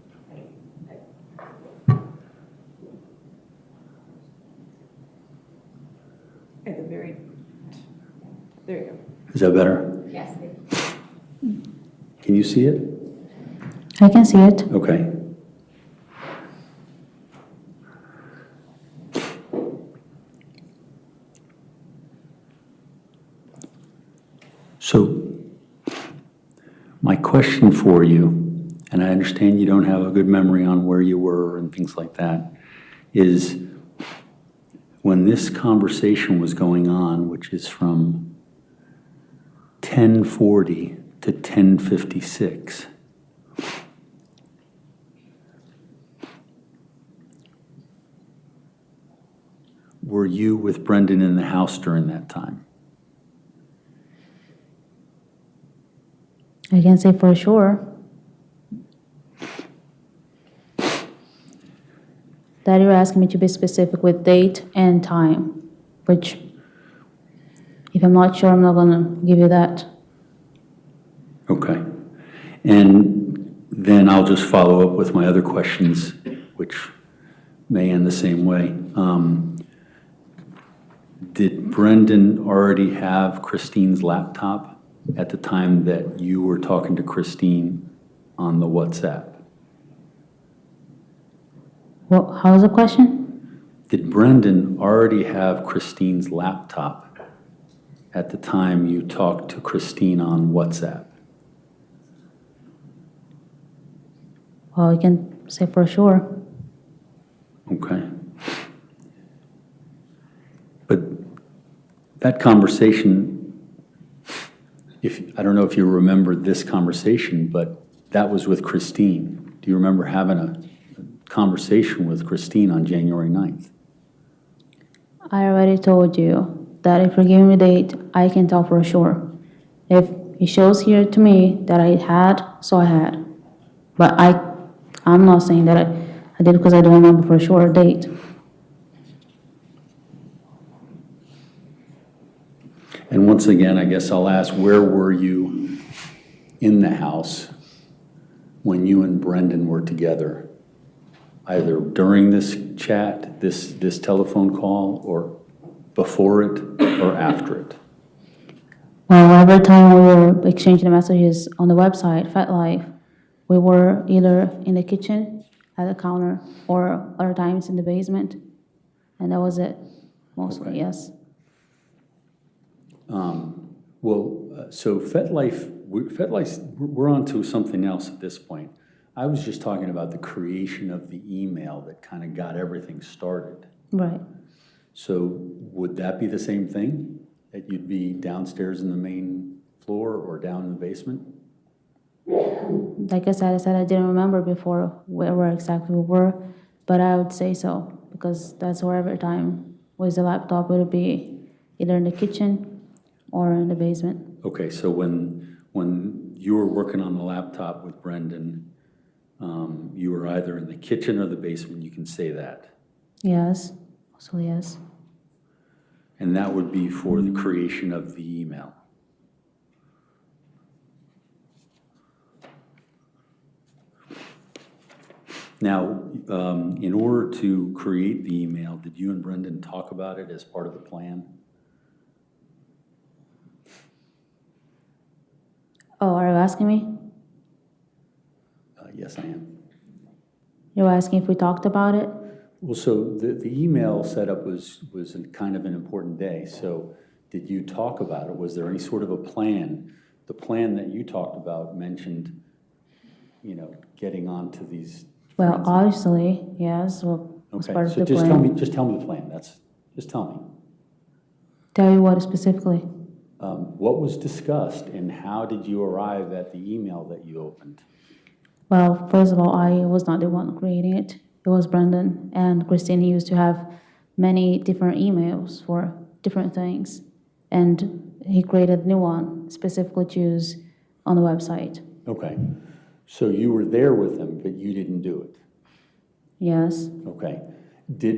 At the very, there you go. Is that better? Yes. Can you see it? I can see it. Okay. So, my question for you, and I understand you don't have a good memory on where you were and things like that, is when this conversation was going on, which is from 10:40 to 10:56, were you with Brenden in the house during that time? I can say for sure. That you're asking me to be specific with date and time, which if I'm not sure, I'm not gonna give you that. Okay. And then I'll just follow up with my other questions, which may end the same way. Did Brenden already have Christine's laptop at the time that you were talking to Christine on the WhatsApp? Well, how's the question? Did Brenden already have Christine's laptop at the time you talked to Christine on WhatsApp? Well, I can say for sure. Okay. But that conversation, I don't know if you remember this conversation, but that was with Christine. Do you remember having a conversation with Christine on January 9th? I already told you that if you're giving me a date, I can tell for sure. If it shows here to me that I had, so I had. But I'm not saying that I did because I don't remember for sure a date. And once again, I guess I'll ask, where were you in the house when you and Brenden were together? Either during this chat, this telephone call, or before it, or after it? Well, every time we were exchanging messages on the website, FetLife, we were either in the kitchen, at the counter, or other times in the basement. And that was it, mostly, Okay. yes. So FetLife, we're on to something else at this point. I was just talking about the creation of the email that kind of got everything started. Right. So would that be the same thing? That you'd be downstairs in the main floor or down in the basement? Like I said I didn't remember before where exactly we were, but I would say so, because that's where every time was the laptop, it would be either in the kitchen or in the basement. Okay, so when you were working on the laptop with Brenden, you were either in the kitchen or the basement, you can say that. Yes, also yes. And that would be for the creation of the email. Now, in order to create the email, did you and Brenden talk about it as part of the plan? Oh, are you asking me? Yes, I am. You're asking if we talked about it? Well, so the email setup was kind of an important day. So did you talk about it? Was there any sort of a plan? The plan that you talked about mentioned, getting onto these. Well, transit- obviously, yes, well, it's Okay, part of so the just plan. tell me the plan. Just tell me. Tell you what specifically? What was discussed and how did you arrive at the email that you opened? Well, first of all, I was not the one creating it. It was Brenden, and Christine used to have many different emails for different things. And he created a new one, specifically to use on the website. Okay, so you were there with them, but you didn't do it. Yes. Okay.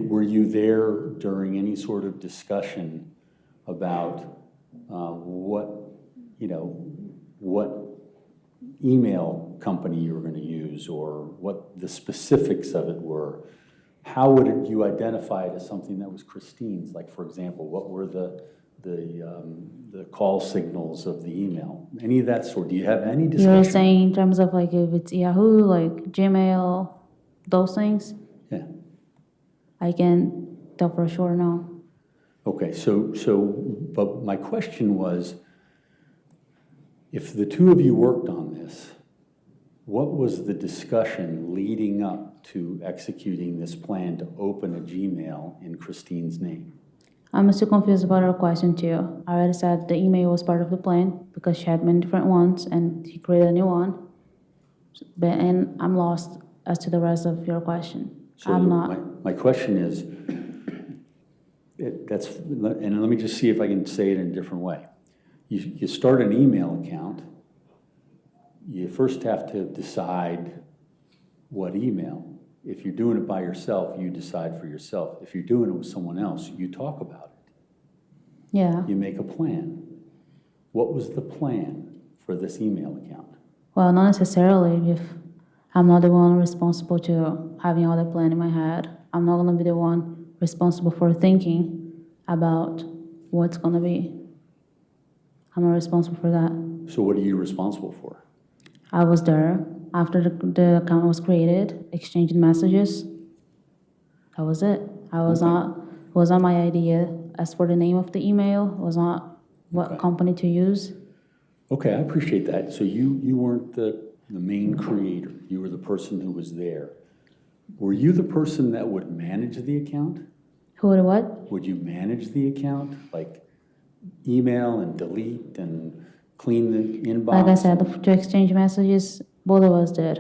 Were you there during any sort of discussion about what email company you were going to use or what the specifics of it were, how would you identify it as something that was Christine's? Like, for example, what were the call signals of the email? Any of that sort? Do you have any discussion? You're saying in terms of like if it's Yahoo, like Gmail, those things? Yeah. I can tell for sure no. Okay, but my question was, if the two of you worked on this, what was the discussion leading up to executing this plan to open a Gmail in Christine's name? I'm still confused about her question too. I already said the email was part of the plan because she had many different ones and he created a new one. And I'm lost as to the rest of your question. So I'm not. My question is, and let me just see if I can say it in a different way. You start an email account, you first have to decide what email. If you're doing it by yourself, you decide for yourself. If you're doing it with someone else, you talk about it. Yeah. You make a plan. What was the plan for this email account? Well, not necessarily if I'm not the one responsible to having all the plan in my head. I'm not going to be the one responsible for thinking about what's going to be. I'm not responsible for that. So what are you responsible for? I was there after the account was created, exchanging messages. That was it. I was Okay. not, it was not my idea. As for the name of the email, it was not what Okay. company to use. Okay, I appreciate that. So you weren't the main creator. You were the person who was there. Were you the person that would manage the account? Who would what? Would you manage the account, like email and delete and clean the inbox? Like I said, to exchange messages, both of us did.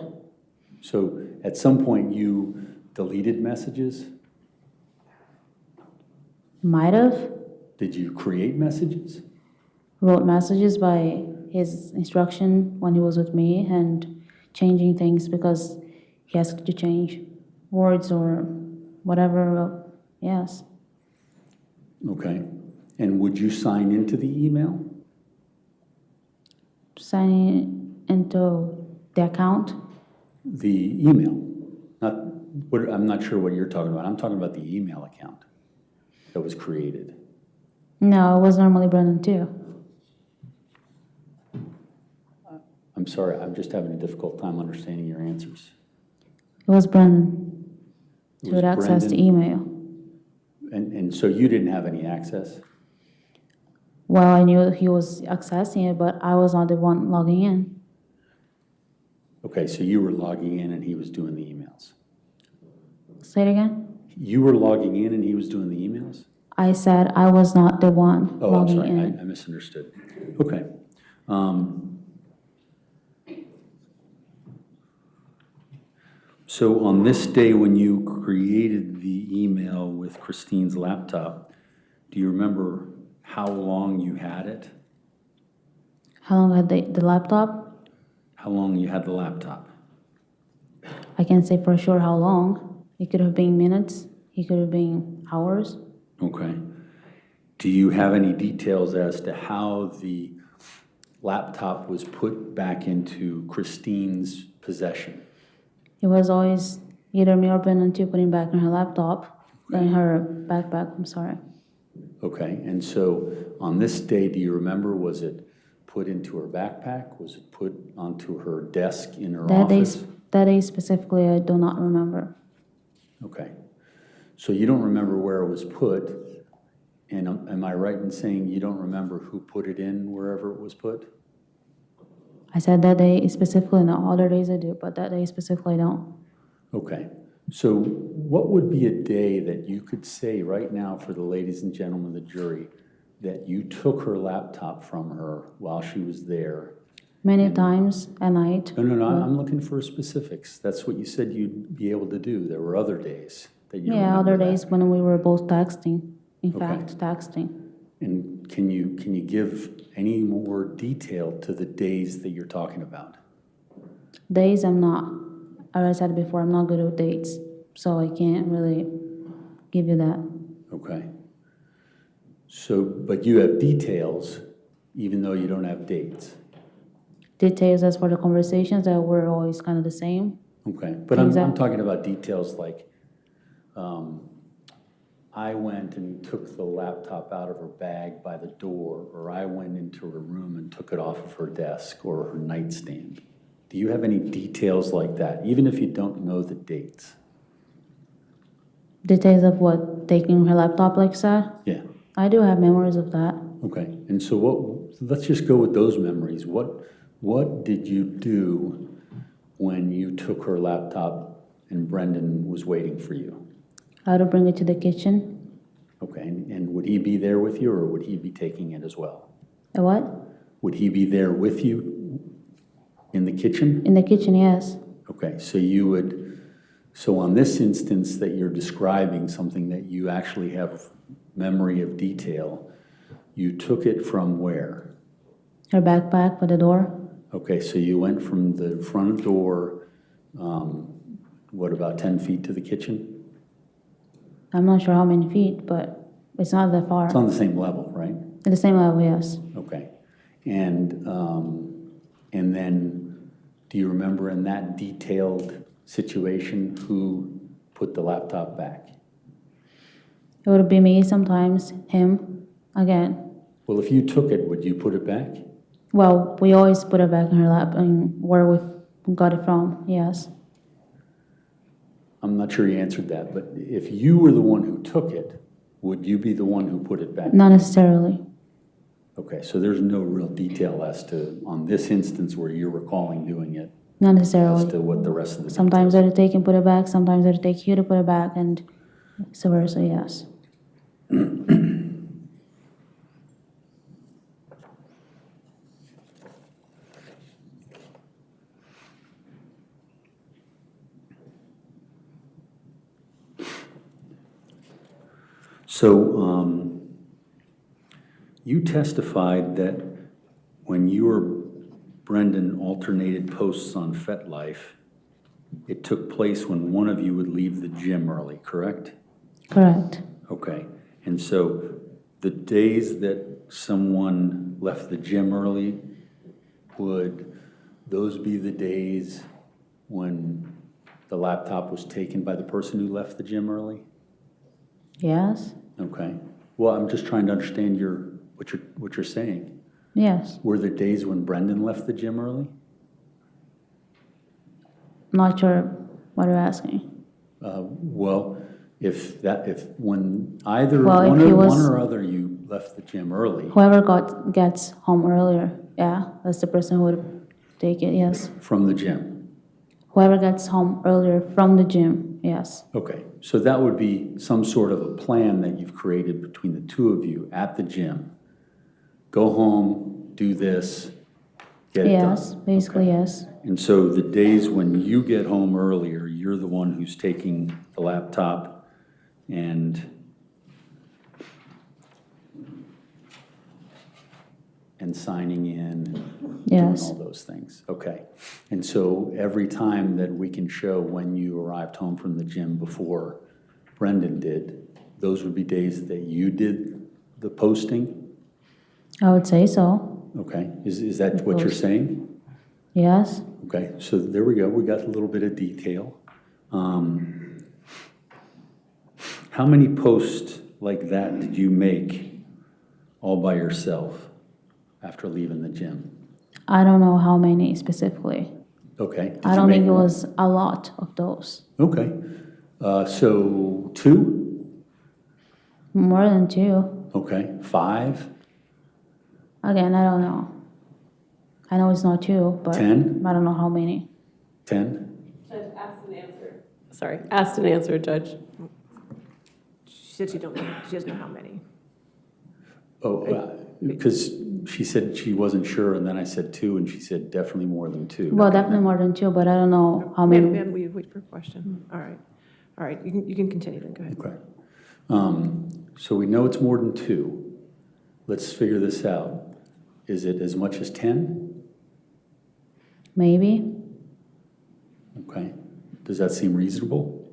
So at some point you deleted messages? Might have. Did you create messages? Wrote messages by his instruction when he was with me and changing things because he asked to change words or whatever. Yes. Okay. And would you sign into the email? Signing into the account. The email. I'm not sure what you're talking about. I'm talking about the email account that was created. No, it was normally Brenden too. I'm sorry, I'm just having a difficult time understanding your answers. It was Brenden It who was had access to Brenden? email. And so you didn't have any access? Well, I knew he was accessing it, but I was not the one logging in. Okay, so you were logging in and he was doing the emails. Say it again. You were logging in and he was doing the emails? I said I was not the one Oh, I'm logging sorry, in. I misunderstood. Okay. So on this day when you created the email with Christine's laptop, do you remember how long you had it? How long had the laptop? How long you had the laptop? I can't say for sure how long. It could have been minutes. It could have been hours. Okay. Do you have any details as to how the laptop was put back into Christine's possession? It was always either me or Brenden to putting back in her laptop, in her backpack, I'm sorry. Okay, and so on this day, do you remember, was it put into her backpack? Was it put onto her desk in her office? That day specifically, I do not remember. Okay. So you don't remember where it was put, and am I right in saying you don't remember who put it in wherever it was put? I said that day specifically, not other days I do, but that day specifically I don't. Okay. So what would be a day that you could say right now for the ladies and gentlemen of the jury that you took her laptop from her while she was there? Many times at night. No, I'm looking for specifics. That's what you said you'd be able to do. There were other days that you Yeah, remember other that. days when we were both texting. In Okay. fact, texting. And can you give any more detail to the days that you're talking about? Days I'm not. As I said before, I'm not good with dates, so I can't really give you that. Okay. So, but you have details even though you don't have dates. details as for the conversations that were always kind of the same. Okay, but I'm Exact- talking about details like, I went and took the laptop out of her bag by the door, or I went into her room and took it off of her desk or her nightstand. Do you have any details like that, even if you don't know the dates? Details of what, taking her laptop like that? Yeah, I do have memories of that. okay. And so let's just go with those memories. What did you do when you took her laptop and Brendan was waiting for you? How to bring it to the kitchen? Okay, and would he be there with you, or would he be taking it as well? A what? Would he be there with you in the kitchen? In the kitchen, yes. Okay, so on this instance that you're describing, something that you actually have memory of detail, you took it from where? Her backpack by the door. Okay, so you went from the front door, what, about 10 feet to the kitchen? I'm not sure how many feet, but it's not that far. It's on the same level, right? At the same level, yes. Okay. And then, do you remember in that detailed situation who put the laptop back? It would be me sometimes, him, again. Well, if you took it, would you put it back? Well, we always put it back in her lap and where we got it from, yes. I'm not sure you answered that, but if you were the one who took it, would you be the one who put it back? Not necessarily. Okay, so there's no real detail as to, on this instance where you're recalling doing it, Not as necessarily. to what the rest of the Sometimes details. I'd take and put it back, sometimes I'd take you to put it back, and vice versa, yes. So, you testified that when you or Brendan alternated posts on FetLife, it took place when one of you would leave the gym early, correct? Correct. Okay, and so the days that someone left the gym early, would those be the days when the laptop was taken by the person who left the gym early? Yes? Okay, well, I'm just trying to understand what you're saying. Yes. Were there days when Brendan left the gym early? Not sure what you're asking. Well, if when either Well, if one he or was- one or other you left the gym early Whoever gets home earlier, yeah, that's the person who would take it, yes. from the gym. Whoever gets home earlier from the gym, yes. Okay, so that would be some sort of a plan that you've created between the two of you at the gym. Go home, do this, get it done. Yes, basically, Okay. yes. And so the days when you get home earlier, you're the one who's taking the laptop and signing in and doing Yes. all those things. Okay. And so every time that we can show when you arrived home from the gym before Brendan did, those would be days that you did the posting? I would say so, Okay. Is that what you're saying? yes. Okay, so there we go. We got a little bit of detail. How many posts like that did you make all by yourself after leaving the gym? I don't know how many specifically. Okay. did I you don't think make it one? was a lot of those. Okay. So 2? More than 2. Okay. 5? Again, I don't know. I know it's not 2, but 10? I don't know how many. 10? Judge, asked and answered. Sorry, asked and answered, Judge. She said she doesn't know how many. Oh, because she said she wasn't sure, and then I said 2, and she said definitely more than 2. Well, definitely more than 2, but I don't know how many. Ma'am, we wait for a question. All right, you can continue then, go ahead. Okay. So we know it's more than 2. Let's figure this out. Is it as much as 10? Maybe. Okay. Does that seem reasonable?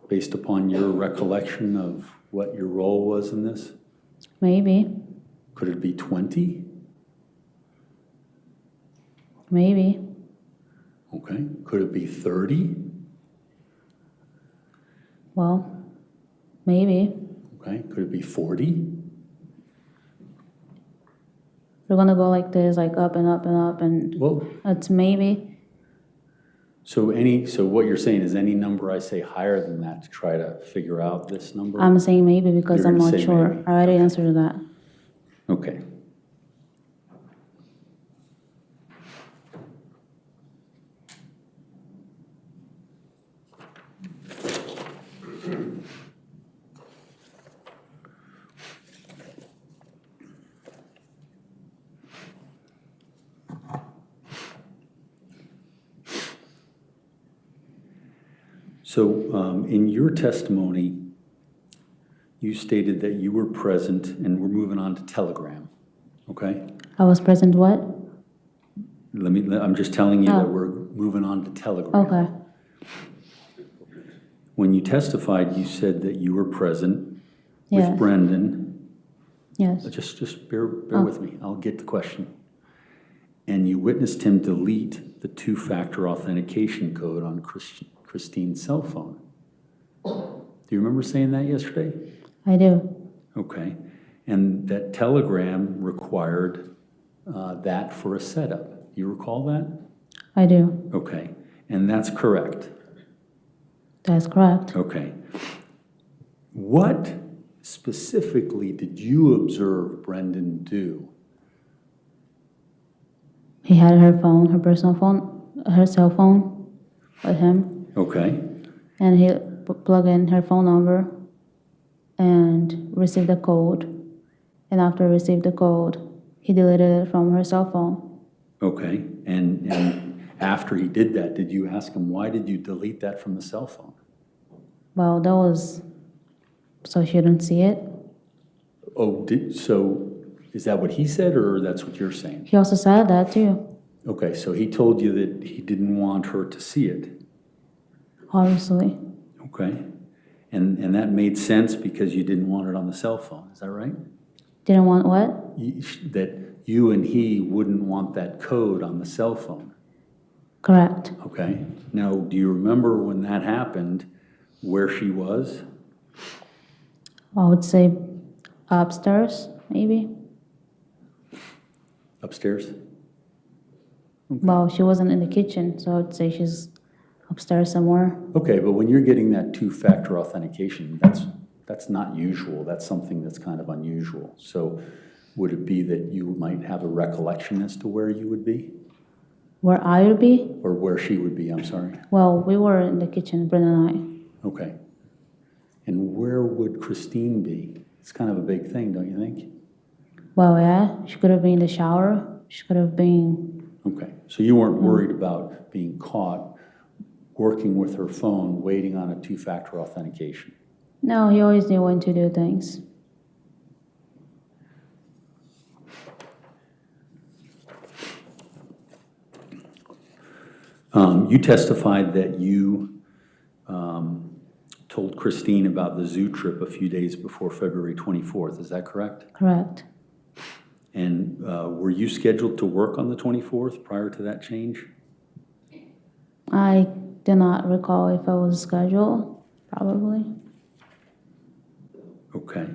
Based upon your recollection of what your role was in this? Maybe. Could it be 20? Maybe. Okay, could it be 30? Well, maybe. Okay, could it be 40? We're gonna go like this, like up and up and up, and Well, it's maybe. so what you're saying is any number I say higher than that to try to figure out this number? I'm saying maybe because You're I'm gonna not say sure. maybe. I already answered that. Okay. So in your testimony, you stated that you were present, and we're moving on to Telegram, okay? I was present what? I'm just telling you that Oh. we're moving on to Telegram. Okay. When you testified, you said that you were present with Yes. Brenden. Yes. Just bear with me, I'll get the question. And you witnessed him delete the two-factor authentication code on Christine's cell phone. Do you remember saying that yesterday? I do. Okay. And that Telegram required that for a setup. Do you recall that? I do. Okay. And that's correct. That's correct. Okay. What specifically did you observe Brenden do? He had her phone, her personal phone, her cell phone with him, Okay. and he plugged in her phone number and received the code. And after he received the code, he deleted it from her cell phone. Okay. And after he did that, did you ask him, why did you delete that from the cell phone? Well, that was so she didn't see it. Oh, so is that what he said, or that's what you're saying? He also said that too, Okay, so he told you that he didn't want her to see it. obviously. Okay. And that made sense because you didn't want it on the cell phone, is that right? Didn't want what? That you and he wouldn't want that code on the cell phone. Correct. Okay. Now, do you remember when that happened, where she was? I would say upstairs, maybe. Upstairs? Well, she wasn't in the kitchen, so I would say she's upstairs somewhere. Okay, but when you're getting that two-factor authentication, that's not usual. That's something that's kind of unusual. So would it be that you might have a recollection as to where you would be? Where I would be? Or where she would be, I'm sorry. Well, we were in the kitchen, Brendan and Okay. And where would Christine be? It's kind of a big thing, don't you think? I. Well, yeah, she could have been in the shower. She could have been. Okay, so you weren't worried about being caught working with her phone, waiting on a two-factor authentication? No, he always knew when to do things. You testified that you told Christine about the zoo trip a few days before February 24th, is that correct? Correct. And were you scheduled to work on the 24th prior to that change? I do not recall if I was scheduled, probably. Okay.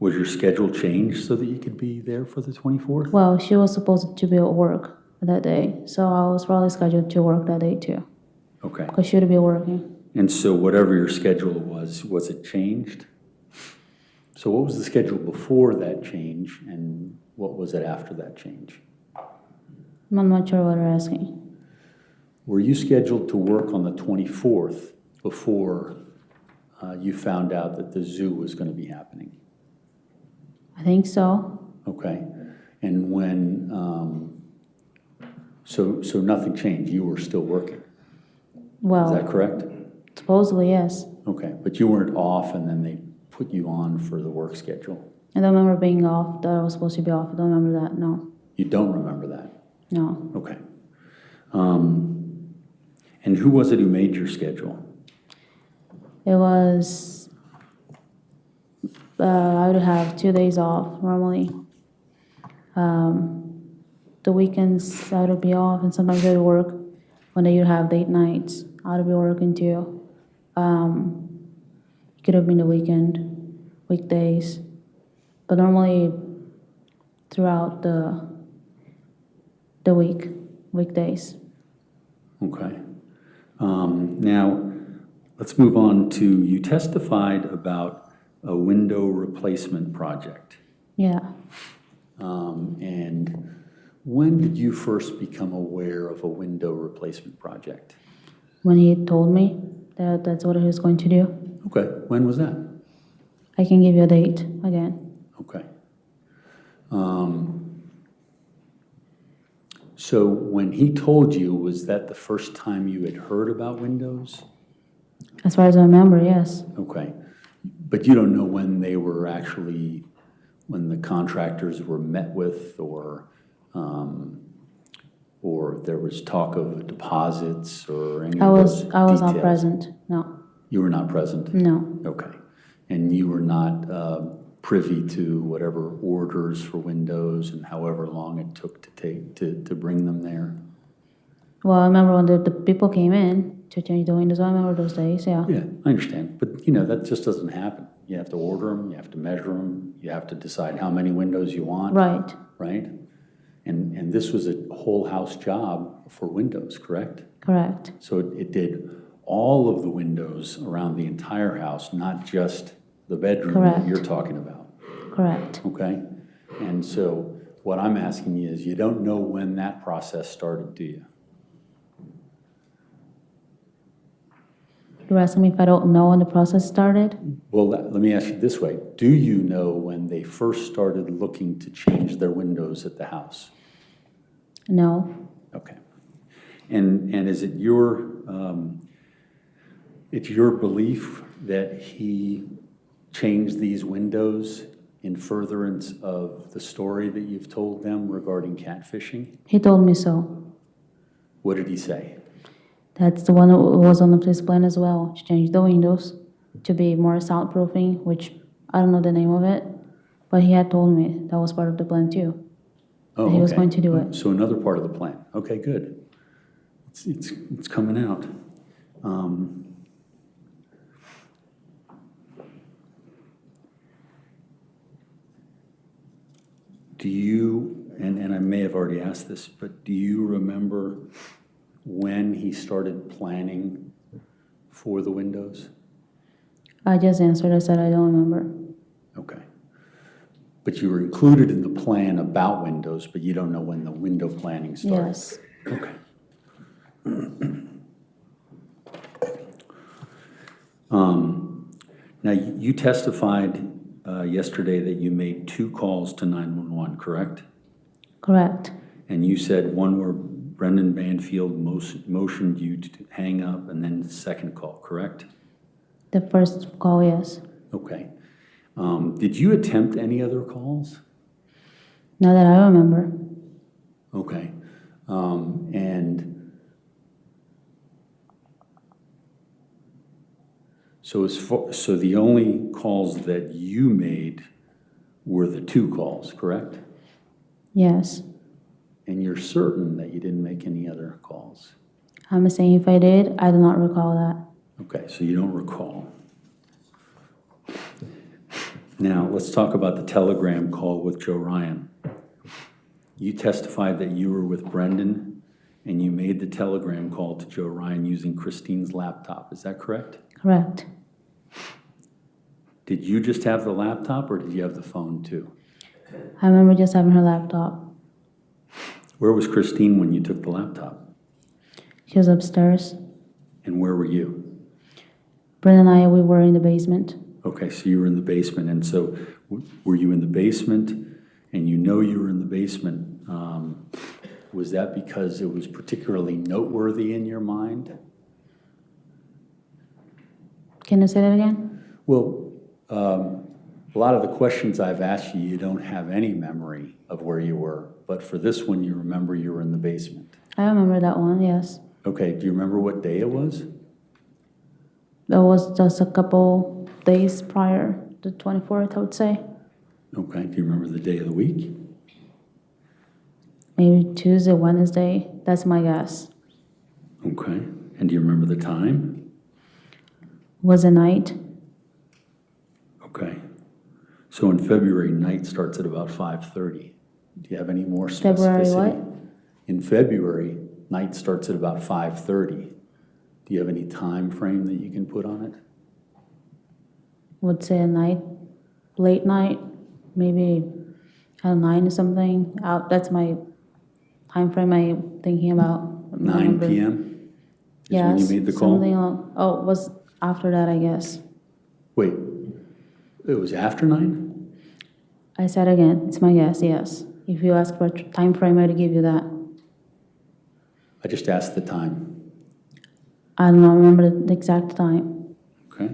Was your schedule changed so that you could be there for the 24th? Well, she was supposed to be at work that day, so I was probably scheduled to work that day too, Okay. because she would be working. And so whatever your schedule was it changed? So what was the schedule before that change, and what was it after that change? I'm not sure what you're asking. Were you scheduled to work on the 24th before you found out that the zoo was going to be happening? I think so. Okay. And when, so nothing changed, you were still working, is that Well, correct? supposedly, yes. Okay, but you weren't off and then they put you on for the work schedule? I don't remember being off, that I was supposed to be off. I don't remember that, no. You don't remember that? No. Okay. And who was it who made your schedule? It was, I would have 2 days off normally. The weekends I would be off, and sometimes I would work. When you have date nights, I would be working too. It could have been the weekend, weekdays, but normally throughout the week, weekdays. Okay. Now, let's move on to, you testified about a window replacement project. Yeah. And when did you first become aware of a window replacement project? When he told me that that's what he was going to do, Okay, when was that? I can give you a date again. Okay. So when he told you, was that the first time you had heard about windows? As far as I remember, yes. Okay. But you don't know when they were actually, when the contractors were met with, or there was talk of deposits or any I of was those I was not details? present. No. You were not present? No. Okay. And you were not privy to whatever orders for windows and however long it took to bring them there? Well, I remember when the people came in to change the windows. I remember those days. Yeah. Yeah, I understand. But, that just doesn't happen. You have to order them, you have to measure them, you have to decide how many windows you want. Right. Right? And this was a whole house job for windows, correct? Correct. So it did all of the windows around the entire house, not just the bedroom that Correct. you're talking about, Correct. okay? And so what I'm asking you is, you don't know when that process started, do you? You're asking me if I don't know when the process started? Well, let me ask you this way. Do you know when they first started looking to change their windows at the house? No. Okay. And is it it's your belief that he changed these windows in furtherance of the story that you've told them regarding catfishing? He told me so. What did he say? That's the one that was on his plan as well, to change the windows to be more soundproofing, which I don't know the name of it, but he had told me that was part of the plan too. Oh, He was okay. going to do it. So another part of the plan. Okay, good. It's coming out. Do you, and I may have already asked this, but do you remember when he started planning for the windows? I just answered. I said I don't remember. Okay. But you were included in the plan about windows, but you don't know when the window planning started? Yes. Okay. Now, you testified yesterday that you made 2 calls to 911, correct? Correct. And you said one where Brendan Banfield motioned you to hang up, and then the second call, correct? The first call, yes. Okay. Did you attempt any other calls? Not that I remember. Okay. And so the only calls that you made were the 2 calls, correct? Yes. And you're certain that you didn't make any other calls? I'm saying if I did, I do not recall that. Okay, so you don't recall. Now, let's talk about the telegram call with Joe Ryan. You testified that you were with Brenden and you made the telegram call to Joe Ryan using Christine's laptop. Is that correct? Correct. Did you just have the laptop or did you have the phone too? I remember just having her laptop. Where was Christine when you took the laptop? She was upstairs. And where were you? Brendan and I, we were in the basement. Okay, so you were in the basement. And so were you in the basement and you know you were in the basement? Was that because it was particularly noteworthy in your mind? Can you say that again? Well, a lot of the questions I've asked you, you don't have any memory of where you were. But for this one, you remember you were in the basement. I remember that one, yes. Okay, do you remember what day it was? That was just a couple days prior, the 24th, I would say. Okay, do you remember the day of the week? maybe Tuesday, Wednesday. That's my guess. Okay. And do you remember the time? Was a night. Okay. So in February, night starts at about 5:30. Do you have any more specificity? February what? In February, night starts at about 5:30. Do you have any time frame that you can put on it? Would say a night, late night, maybe at 9 or something. That's my time frame I'm thinking about. 9 p.m. is when you Yes, made the call? something along, oh, it was after that, I guess. Wait, it was after 9? I said again, it's my guess, yes. If you ask for a time frame, I'd give you that. I just asked the time. I don't remember the exact time. Okay.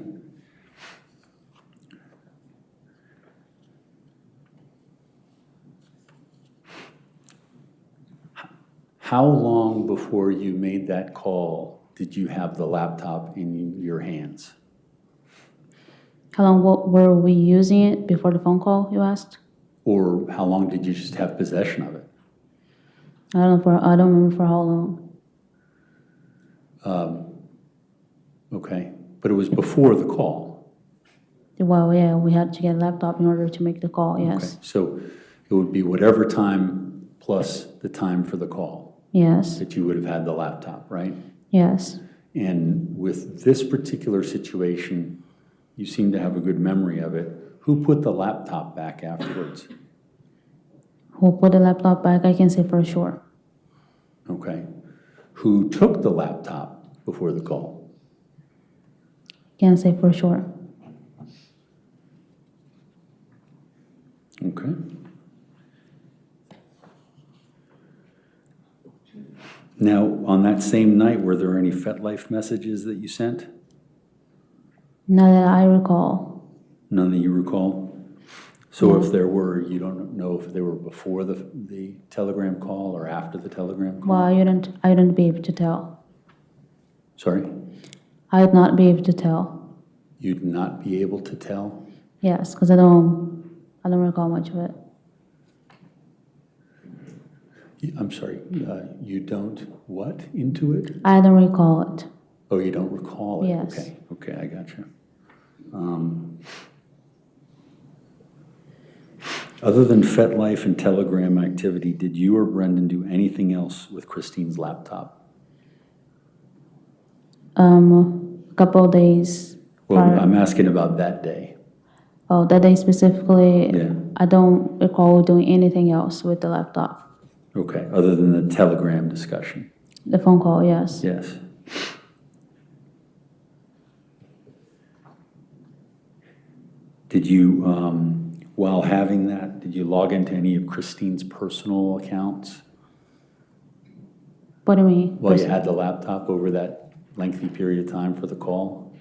How long before you made that call did you have the laptop in your hands? How long were we using it before the phone call, you asked? Or how long did you just have possession of it? I don't remember for how long. Okay, but it was before the call. Well, yeah, we had to get a laptop in order to make the call, yes. Okay, so it would be whatever time plus the time for the call Yes, that you would have had the laptop, right? yes. And with this particular situation, you seem to have a good memory of it. Who put the laptop back afterwards? Who put the laptop back, I can say for sure. Okay. Who took the laptop before the call? Can't say for sure. Okay. Now, on that same night, were there any FetLife messages that you sent? Not that I recall. None that you recall? So No. if there were, you don't know if they were before the telegram call or after the telegram call? Well, I wouldn't be able to tell. Sorry? I would not be able to tell. You'd not be able to tell? Yes, because I don't recall much of it. I'm sorry, you don't what into it? I don't recall it. Oh, you don't recall it? Yes. Okay, okay, I got you. Other than FetLife and Telegram activity, did you or Brendan do anything else with Christine's laptop? A couple of days Well, prior. I'm asking about that day. Oh, that day specifically, Yeah. I don't recall doing anything else with the laptop. Okay, other than the Telegram discussion? The phone call, yes. Yes. Did you, while having that, did you log into any of Christine's personal accounts What do you mean? while you had the laptop over that lengthy period of time for the call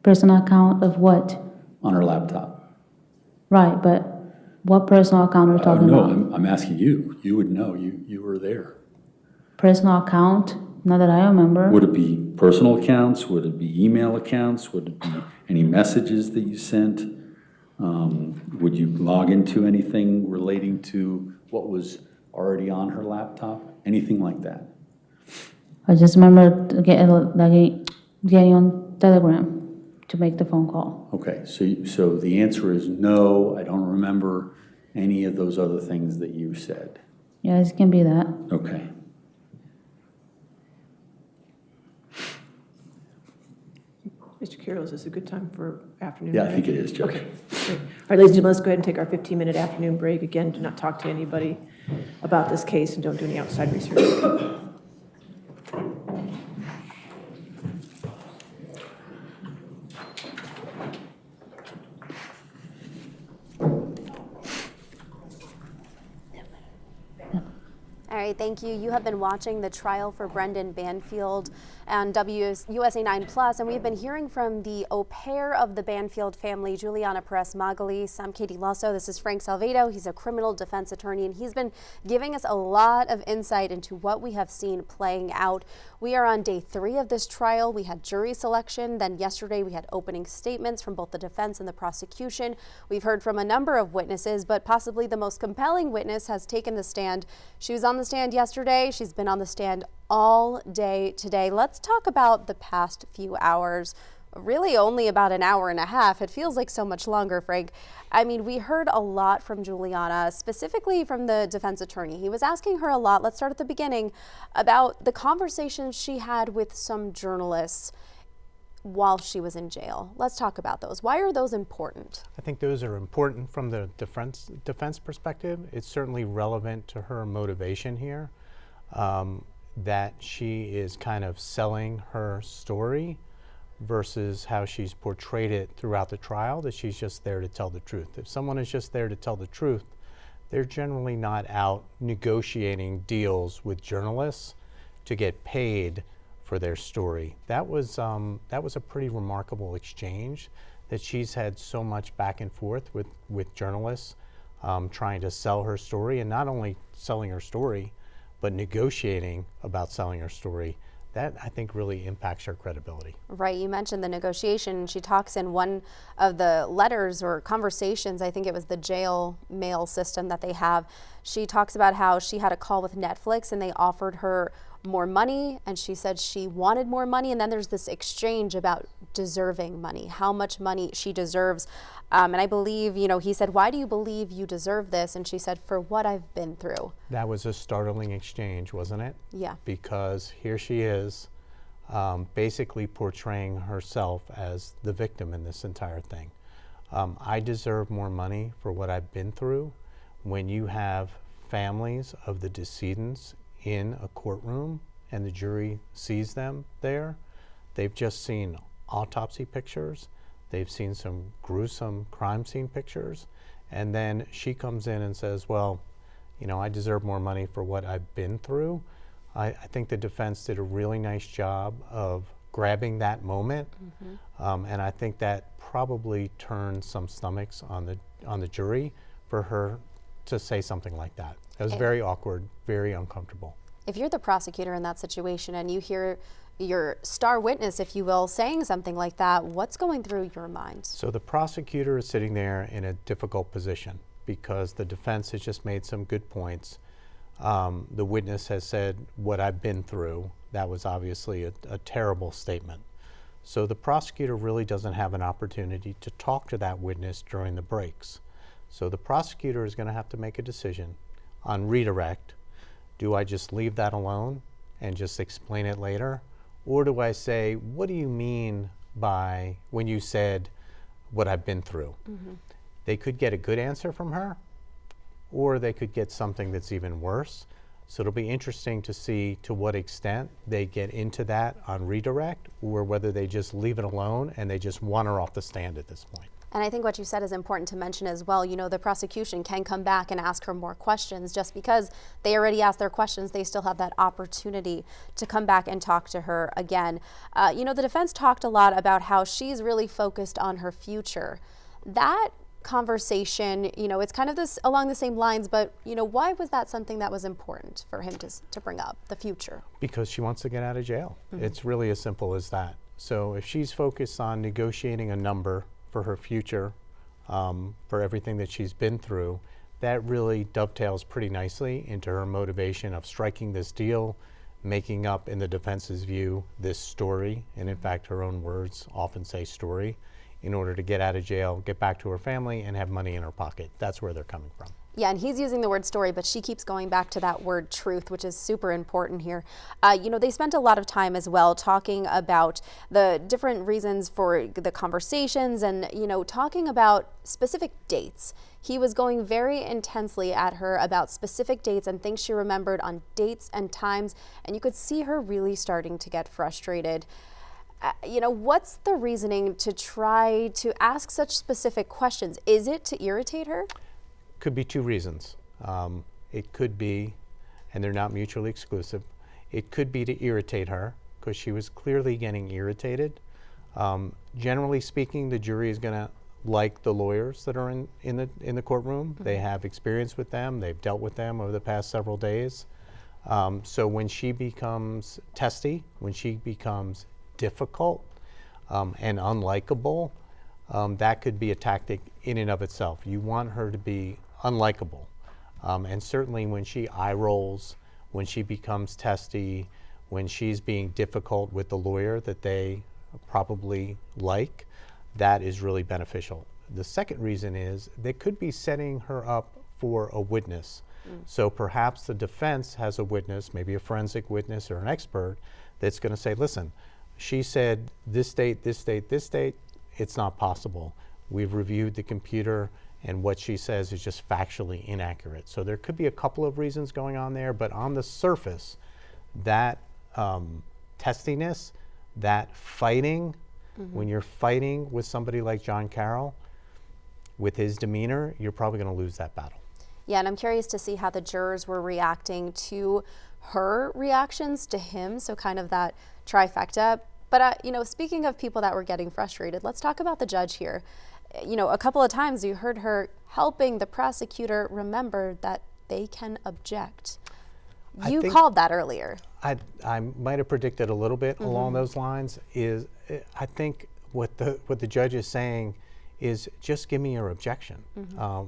Personal account of what? on her laptop? Right, but what personal account are we talking No, about? I'm asking you. You would know. You were there. Personal account? Not that I remember. Would it be personal accounts? Would it be email accounts? Would it be any messages that you sent? Would you log into anything relating to what was already on her laptop? Anything like that? I just remember getting on Telegram to make the phone call. Okay, so the answer is no, I don't remember any of those other things that you said. Yes, it can be that. Okay. Mr. Carroll, is this a good time for afternoon Yeah, break? I think it is, Judge. Okay, great. All right, ladies and gentlemen, let's go ahead and take our 15-minute afternoon break. Again, do not talk to anybody about this case and don't do any outside research. All right, thank you. You have been watching the trial for Brendan Banfield on USA 9 Plus, and we've been hearing from the au pair of the Banfield family, Juliana Peres Magalhães. I'm Katie Lasso. This is Frank Salvedo. He's a criminal defense attorney, and he's been giving us a lot of insight into what we have seen playing out. We are on day 3 of this trial. We had jury selection. Then yesterday we had opening statements from both the defense and the prosecution. We've heard from a number of witnesses, but possibly the most compelling witness has taken the stand. She was on the stand yesterday. She's been on the stand all day today. Let's talk about the past few hours. Really only about an hour and a half. It feels like so much longer, Frank. I mean, we heard a lot from Juliana, specifically from the defense attorney. He was asking her a lot. Let's start at the beginning about the conversations she had with some journalists while she was in jail. Let's talk about those. Why are those important? I think those are important from the defense perspective. It's certainly relevant to her motivation here, that she is kind of selling her story versus how she's portrayed it throughout the trial, that she's just there to tell the truth. If someone is just there to tell the truth, they're generally not out negotiating deals with journalists to get paid for their story. That was a pretty remarkable exchange, that she's had so much back and forth with journalists trying to sell her story, and not only selling her story, but negotiating about selling her story. That, I think, really impacts her credibility. Right, you mentioned the negotiation. She talks in one of the letters or conversations, I think it was the jail mail system that they have. She talks about how she had a call with Netflix and they offered her more money, and she said she wanted more money, and then there's this exchange about deserving money, how much money she deserves. And I believe, he said, "Why do you believe you deserve this?" And she said, "For what I've been through." That was a startling exchange, wasn't it? Yeah. Because here she is, basically portraying herself as the victim in this entire thing. I deserve more money for what I've been through. When you have families of the decedents in a courtroom and the jury sees them there, they've just seen autopsy pictures, they've seen some gruesome crime scene pictures, and then she comes in and says, well, I deserve more money for what I've been through. I think the defense did a really nice job of grabbing that moment, and I think that probably turned some stomachs on the jury for her to say something like that. It was very awkward, very uncomfortable. If you're the prosecutor in that situation and you hear your star witness, if you will, saying something like that, what's going through your mind? So the prosecutor is sitting there in a difficult position because the defense has just made some good points. The witness has said what I've been through. That was obviously a terrible statement. So the prosecutor really doesn't have an opportunity to talk to that witness during the breaks. So the prosecutor is going to have to make a decision on redirect. Do I just leave that alone and just explain it later? Or do I say, what do you mean by when you said what I've been through? They could get a good answer from her, or they could get something that's even worse. So it'll be interesting to see to what extent they get into that on redirect, or whether they just leave it alone and they just want her off the stand at this point. And I think what you said is important to mention as well. The prosecution can come back and ask her more questions. Just because they already asked their questions, they still have that opportunity to come back and talk to her again. The defense talked a lot about how she's really focused on her future. That conversation, it's kind of this along the same lines, but why was that something that was important for him to bring up, the future? Because she wants to get out of jail. It's really as simple as that. So if she's focused on negotiating a number for her future, for everything that she's been through, that really dovetails pretty nicely into her motivation of striking this deal, making up, in the defense's view, this story, and in fact her own words often say story, in order to get out of jail, get back to her family, and have money in her pocket. That's where they're coming from. Yeah, and he's using the word story, but she keeps going back to that word truth, which is super important here. They spent a lot of time as well talking about the different reasons for the conversations and, talking about specific dates. He was going very intensely at her about specific dates and things she remembered on dates and times, and you could see her really starting to get frustrated. What's the reasoning to try to ask such specific questions? Is it to irritate her? Could be two reasons. It could be, and they're not mutually exclusive. It could be to irritate her, because she was clearly getting irritated. Generally speaking, the jury is going to like the lawyers that are in the courtroom. They have experience with them. They've dealt with them over the past several days. So when she becomes testy, when she becomes difficult and unlikable, that could be a tactic in and of itself. You want her to be unlikable. And certainly when she eye rolls, when she becomes testy, when she's being difficult with the lawyer that they probably like, that is really beneficial. The second reason is they could be setting her up for a witness. So perhaps the defense has a witness, maybe a forensic witness or an expert, that's going to say, listen, she said this date, this date, this date, it's not possible. We've reviewed the computer, and what she says is just factually inaccurate. So there could be a couple of reasons going on there, but on the surface, that testiness, that fighting, when you're fighting with somebody like John Carroll, with his demeanor, you're probably going to lose that battle. Yeah, and I'm curious to see how the jurors were reacting to her reactions to him, so kind of that trifecta. But, you know, speaking of people that were getting frustrated, let's talk about the judge here. You know, a couple of times you heard her helping the prosecutor remember that they can object. You called that earlier. I might have predicted a little bit along those lines. Is I think what the judge is saying is just give me your objection,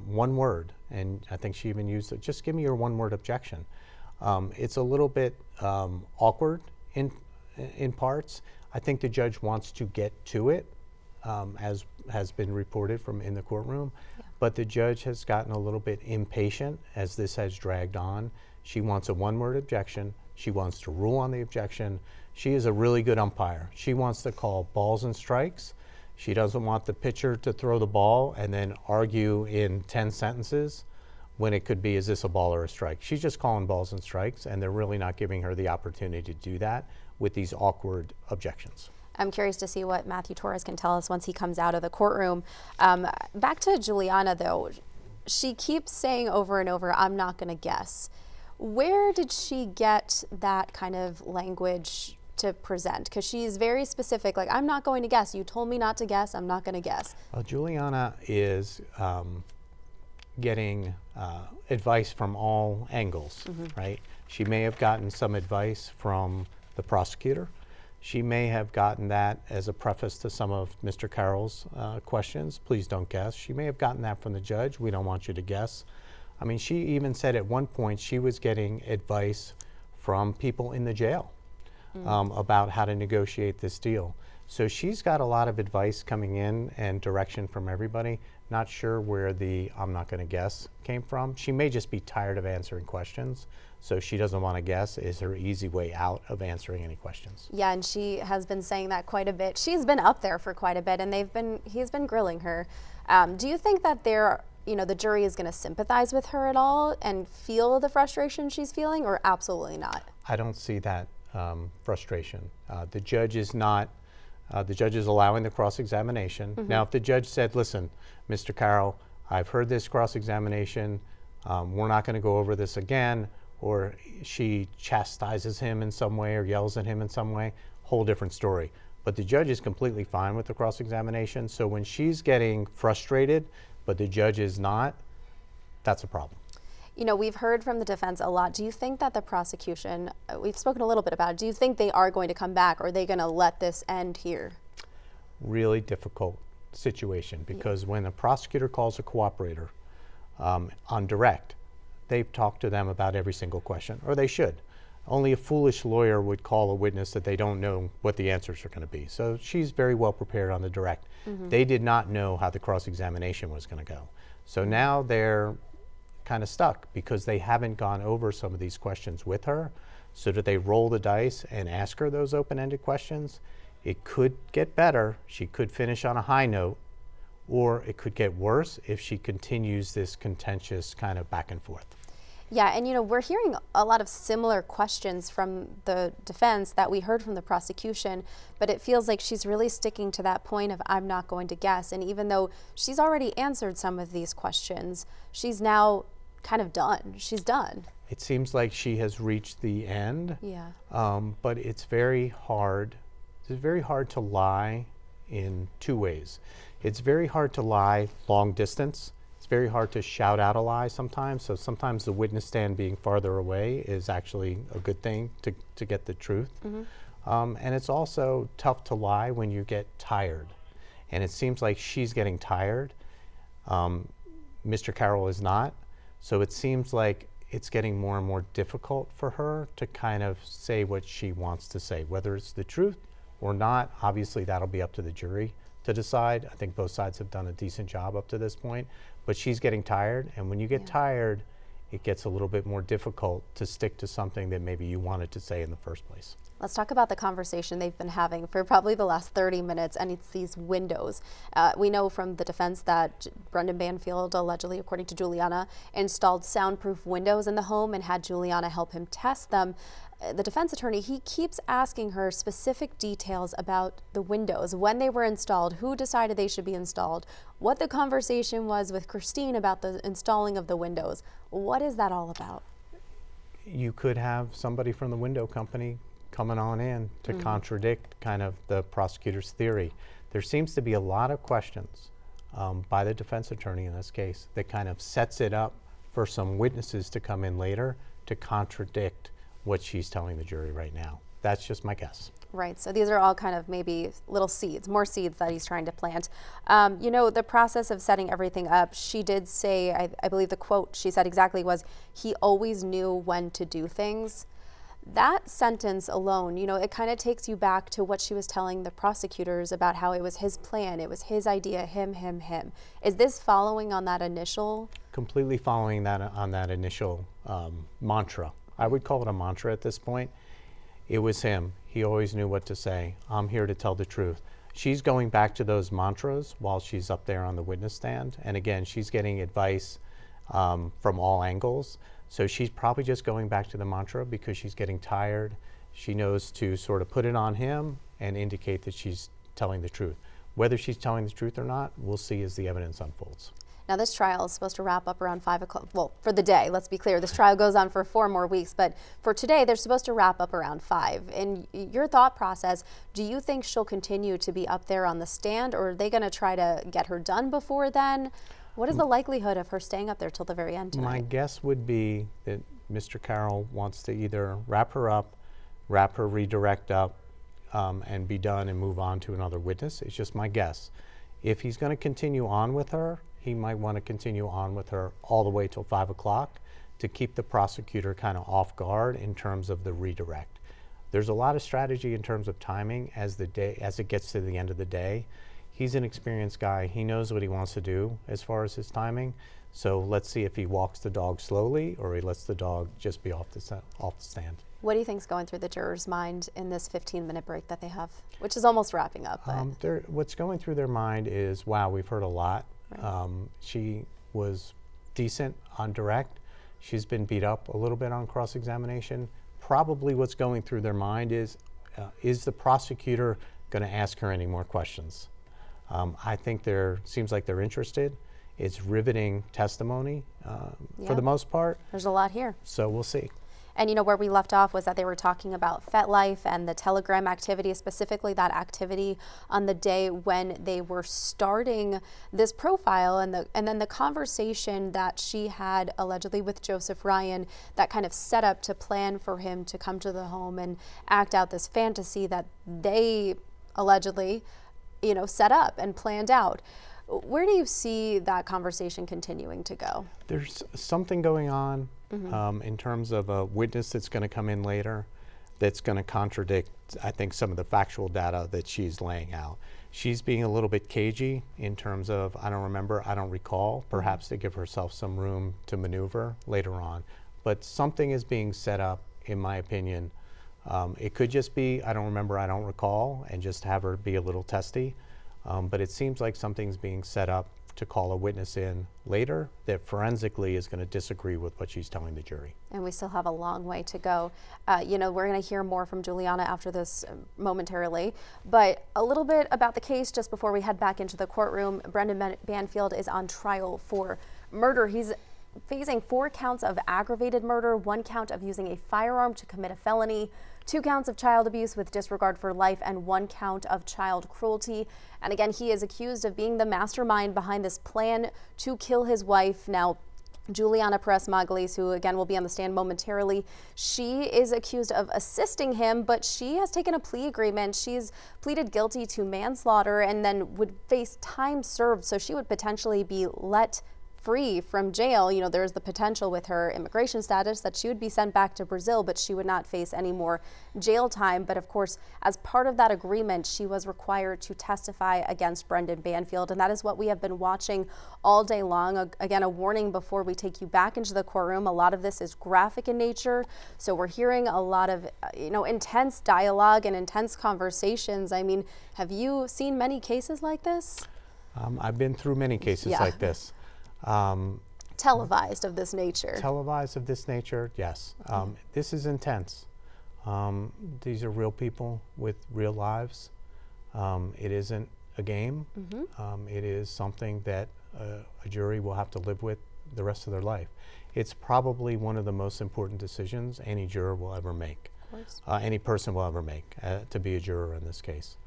one word, and I think she even used it. Just give me your one-word objection. It's a little bit awkward in parts. I think the judge wants to get to it, as has been reported from in the courtroom, but the judge has gotten a little bit impatient as this has dragged on. She wants a one-word objection. She wants to rule on the objection. She is a really good umpire. She wants to call balls and strikes. She doesn't want the pitcher to throw the ball and then argue in 10 sentences when it could be, is this a ball or a strike? She's just calling balls and strikes, and they're really not giving her the opportunity to do that with these awkward objections. I'm curious to see what Matthew Torres can tell us once he comes out of the courtroom. Back to Juliana, though. She keeps saying over and over, I'm not going to guess. Where did she get that kind of language to present? Because she's very specific, like, I'm not going to guess. You told me not to guess. I'm not going to guess. Well, Juliana is getting advice from all angles, right? She may have gotten some advice from the prosecutor. She may have gotten that as a preface to some of Mr. Carroll's questions. Please don't guess. She may have gotten that from the judge. We don't want you to guess. I mean, she even said at one point she was getting advice from people in the jail about how to negotiate this deal. So she's got a lot of advice coming in and direction from everybody. Not sure where the I'm not going to guess came from. She may just be tired of answering questions, so she doesn't want to guess is her easy way out of answering any questions. Yeah, and she has been saying that quite a bit. She's been up there for quite a bit, and he's been grilling her. Do you think that the jury is going to sympathize with her at all and feel the frustration she's feeling, or absolutely not? I don't see that frustration. The judge is not. The judge is allowing the cross-examination. Now, if the judge said, listen, Mr. Carroll, I've heard this cross-examination. We're not going to go over this again, or she chastises him in some way or yells at him in some way, whole different story. But the judge is completely fine with the cross-examination. So when she's getting frustrated, but the judge is not, that's a problem. You know, we've heard from the defense a lot. Do you think that the prosecution, we've spoken a little bit about it, do you think they are going to come back, or are they going to let this end here? Really difficult situation, because when a prosecutor calls a cooperator on direct, they've talked to them about every single question, or they should. Only a foolish lawyer would call a witness that they don't know what the answers are going to be. So she's very well prepared on the direct. They did not know how the cross-examination was going to go. So now they're kind of stuck because they haven't gone over some of these questions with her. So that they roll the dice and ask her those open-ended questions. It could get better. She could finish on a high note, or it could get worse if she continues this contentious kind of back and forth. Yeah, and we're hearing a lot of similar questions from the defense that we heard from the prosecution, but it feels like she's really sticking to that point of I'm not going to guess. And even though she's already answered some of these questions, she's now kind of done. She's done. It seems like she has reached the end. Yeah. But it's very hard. It's very hard to lie in two ways. It's very hard to lie long distance. It's very hard to shout out a lie sometimes. So sometimes the witness stand being farther away is actually a good thing to get the truth. And it's also tough to lie when you get tired. And it seems like she's getting tired. Mr. Carroll is not. So it seems like it's getting more and more difficult for her to kind of say what she wants to say, whether it's the truth or not. Obviously, that'll be up to the jury to decide. I think both sides have done a decent job up to this point, but she's getting tired. And when you get tired, it gets a little bit more difficult to stick to something that maybe you wanted to say in the first place. Let's talk about the conversation they've been having for probably the last 30 minutes, and it's these windows. We know from the defense that Brendan Banfield, allegedly, according to Juliana, installed soundproof windows in the home and had Juliana help him test them. The defense attorney, he keeps asking her specific details about the windows, when they were installed, who decided they should be installed, what the conversation was with Christine about the installing of the windows. What is that all about? You could have somebody from the window company coming on in to contradict kind of the prosecutor's theory. There seems to be a lot of questions by the defense attorney in this case that kind of sets it up for some witnesses to come in later to contradict what she's telling the jury right now. That's just my guess. Right, so these are all kind of maybe little seeds, more seeds that he's trying to plant. You know, the process of setting everything up, she did say, I believe the quote she said exactly was, he always knew when to do things. That sentence alone, you know, it kind of takes you back to what she was telling the prosecutors about how it was his plan, it was his idea, him. Is this following on that initial? Completely following that on that initial mantra. I would call it a mantra at this point. It was him. He always knew what to say. I'm here to tell the truth. She's going back to those mantras while she's up there on the witness stand. And again, she's getting advice from all angles. So she's probably just going back to the mantra because she's getting tired. She knows to sort of put it on him and indicate that she's telling the truth. Whether she's telling the truth or not, we'll see as the evidence unfolds. Now this trial is supposed to wrap up around 5 o'clock. Well, for the day, let's be clear. This trial goes on for 4 more weeks, but for today, they're supposed to wrap up around 5. In your thought process, do you think she'll continue to be up there on the stand, or are they going to try to get her done before then? What is the likelihood of her staying up there till the very end tonight? My guess would be that Mr. Carroll wants to either wrap her up, wrap her redirect up, and be done and move on to another witness. It's just my guess. If he's going to continue on with her, he might want to continue on with her all the way till 5 o'clock to keep the prosecutor kind of off guard in terms of the redirect. There's a lot of strategy in terms of timing as it gets to the end of the day. He's an experienced guy. He knows what he wants to do as far as his timing. So let's see if he walks the dog slowly or he lets the dog just be off the stand. What do you think's going through the juror's mind in this 15-minute break that they have, which is almost wrapping up? What's going through their mind is, wow, we've heard a lot. Right. She was decent on direct. She's been beat up a little bit on cross-examination. Probably what's going through their mind is the prosecutor going to ask her any more questions? I think seems like they're interested. It's riveting testimony for the most part. There's a lot here. So we'll see. And you know, where we left off was that they were talking about FetLife and the Telegram activity, specifically that activity on the day when they were starting this profile, and then the conversation that she had allegedly with Joseph Ryan that kind of set up to plan for him to come to the home and act out this fantasy that they allegedly, you know, set up and planned out. Where do you see that conversation continuing to go? There's something going on in terms of a witness that's going to come in later that's going to contradict, I think, some of the factual data that she's laying out. She's being a little bit cagey in terms of, I don't remember, I don't recall, perhaps to give herself some room to maneuver later on. But something is being set up, in my opinion. It could just be, I don't remember, I don't recall, and just have her be a little testy. But it seems like something's being set up to call a witness in later that forensically is going to disagree with what she's telling the jury. And we still have a long way to go. You know, we're going to hear more from Juliana after this momentarily, but a little bit about the case just before we head back into the courtroom. Brendan Banfield is on trial for murder. He's facing 4 counts of aggravated murder, 1 count of using a firearm to commit a felony, 2 counts of child abuse with disregard for life, and 1 count of child cruelty. And again, he is accused of being the mastermind behind this plan to kill his wife. Now, Juliana Peres Magalhães, who again will be on the stand momentarily, she is accused of assisting him, but she has taken a plea agreement. She's pleaded guilty to manslaughter and then would face time served, so she would potentially be let free from jail. You know, there's the potential with her immigration status that she would be sent back to Brazil, but she would not face any more jail time. But of course, as part of that agreement, she was required to testify against Brendan Banfield, and that is what we have been watching all day long. Again, a warning before we take you back into the courtroom. A lot of this is graphic in nature, so we're hearing a lot of intense dialogue and intense conversations. I mean, have you seen many cases like this? I've been through many cases like this. Televised of this nature. Televised of this nature, yes. This is intense. These are real people with real lives. It isn't a game. It is something that a jury will have to live with the rest of their life. It's probably one of the most important decisions any juror will ever make, any person will ever make, to be a juror in this case.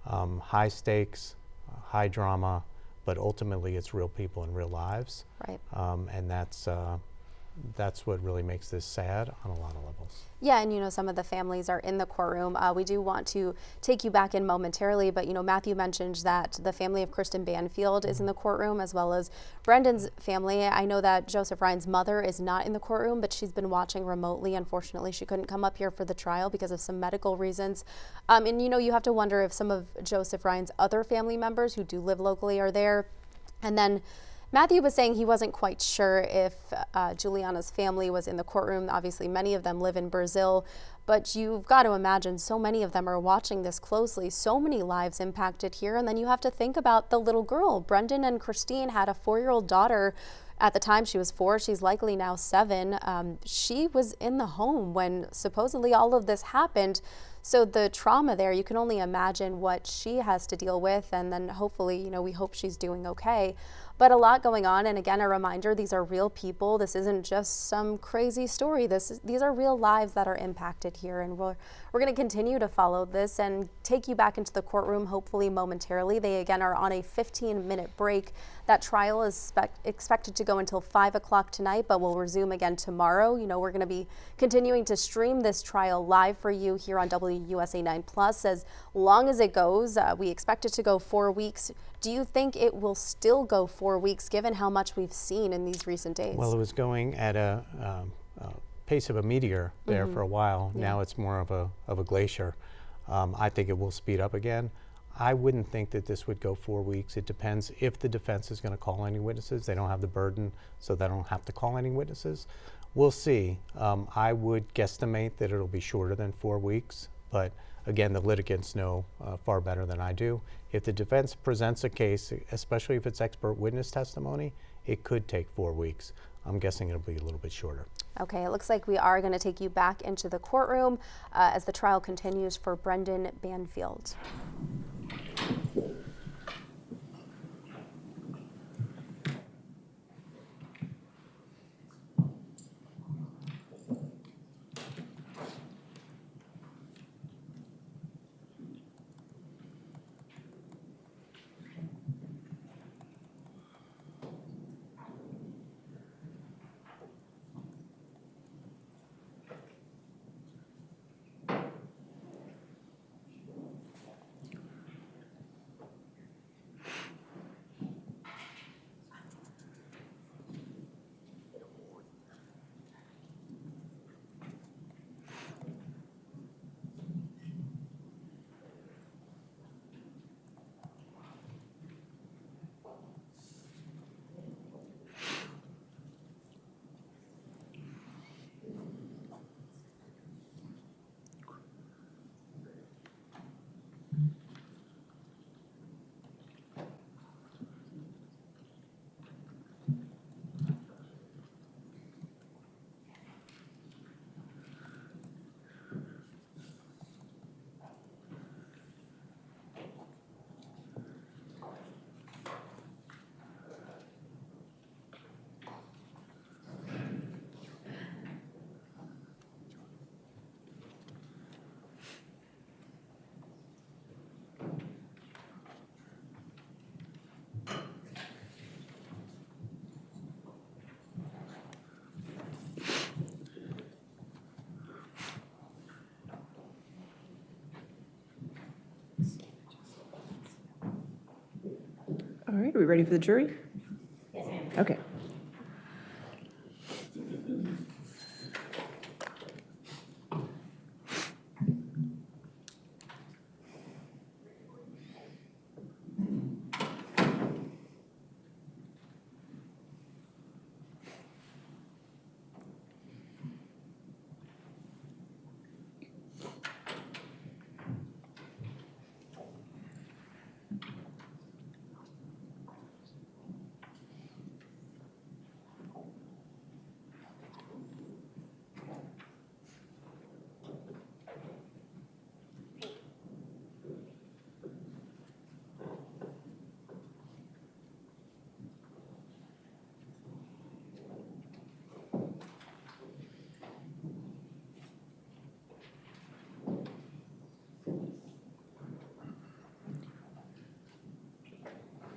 High stakes, high drama, but ultimately it's real people and real lives. Right. And that's what really makes this sad on a lot of levels. Yeah, and some of the families are in the courtroom. We do want to take you back in momentarily, but Matthew mentioned that the family of Kristen Banfield is in the courtroom, as well as Brendan's family. I know that Joseph Ryan's mother is not in the courtroom, but she's been watching remotely. Unfortunately, she couldn't come up here for the trial because of some medical reasons. And you have to wonder if some of Joseph Ryan's other family members who do live locally are there. And then Matthew was saying he wasn't quite sure if Juliana's family was in the courtroom. Obviously, many of them live in Brazil, but you've got to imagine so many of them are watching this closely, so many lives impacted here. And then you have to think about the little girl. Brendan and Christine had a 4-year-old daughter. At the time she was 4, she's likely now 7. She was in the home when supposedly all of this happened. So the trauma there, you can only imagine what she has to deal with, and then hopefully, we hope she's doing okay. But a lot going on, and again, a reminder, these are real people. This isn't just some crazy story. These are real lives that are impacted here, and we're going to continue to follow this and take you back into the courtroom, hopefully momentarily. They, again, are on a 15-minute break. That trial is expected to go until 5 o'clock tonight, but will resume again tomorrow. We're going to be continuing to stream this trial live for you here on WUSA 9+. As long as it goes, we expect it to go 4 weeks. Do you think it will still go 4 weeks, given how much we've seen in these recent days? Well, it was going at a pace of a meteor there for a while. Yeah. Now it's more of a glacier. I think it will speed up again. I wouldn't think that this would go 4 weeks. It depends if the defense is going to call any witnesses. They don't have the burden, so they don't have to call any witnesses. We'll see. I would guesstimate that it'll be shorter than 4 weeks, but again, the litigants know far better than I do. If the defense presents a case, especially if it's expert witness testimony, it could take 4 weeks. I'm guessing it'll be a little bit shorter. Okay, it looks like we are going to take you back into the courtroom as the trial continues for Brendan Banfield. right, are we ready for the jury? Yes, ma'am. Okay.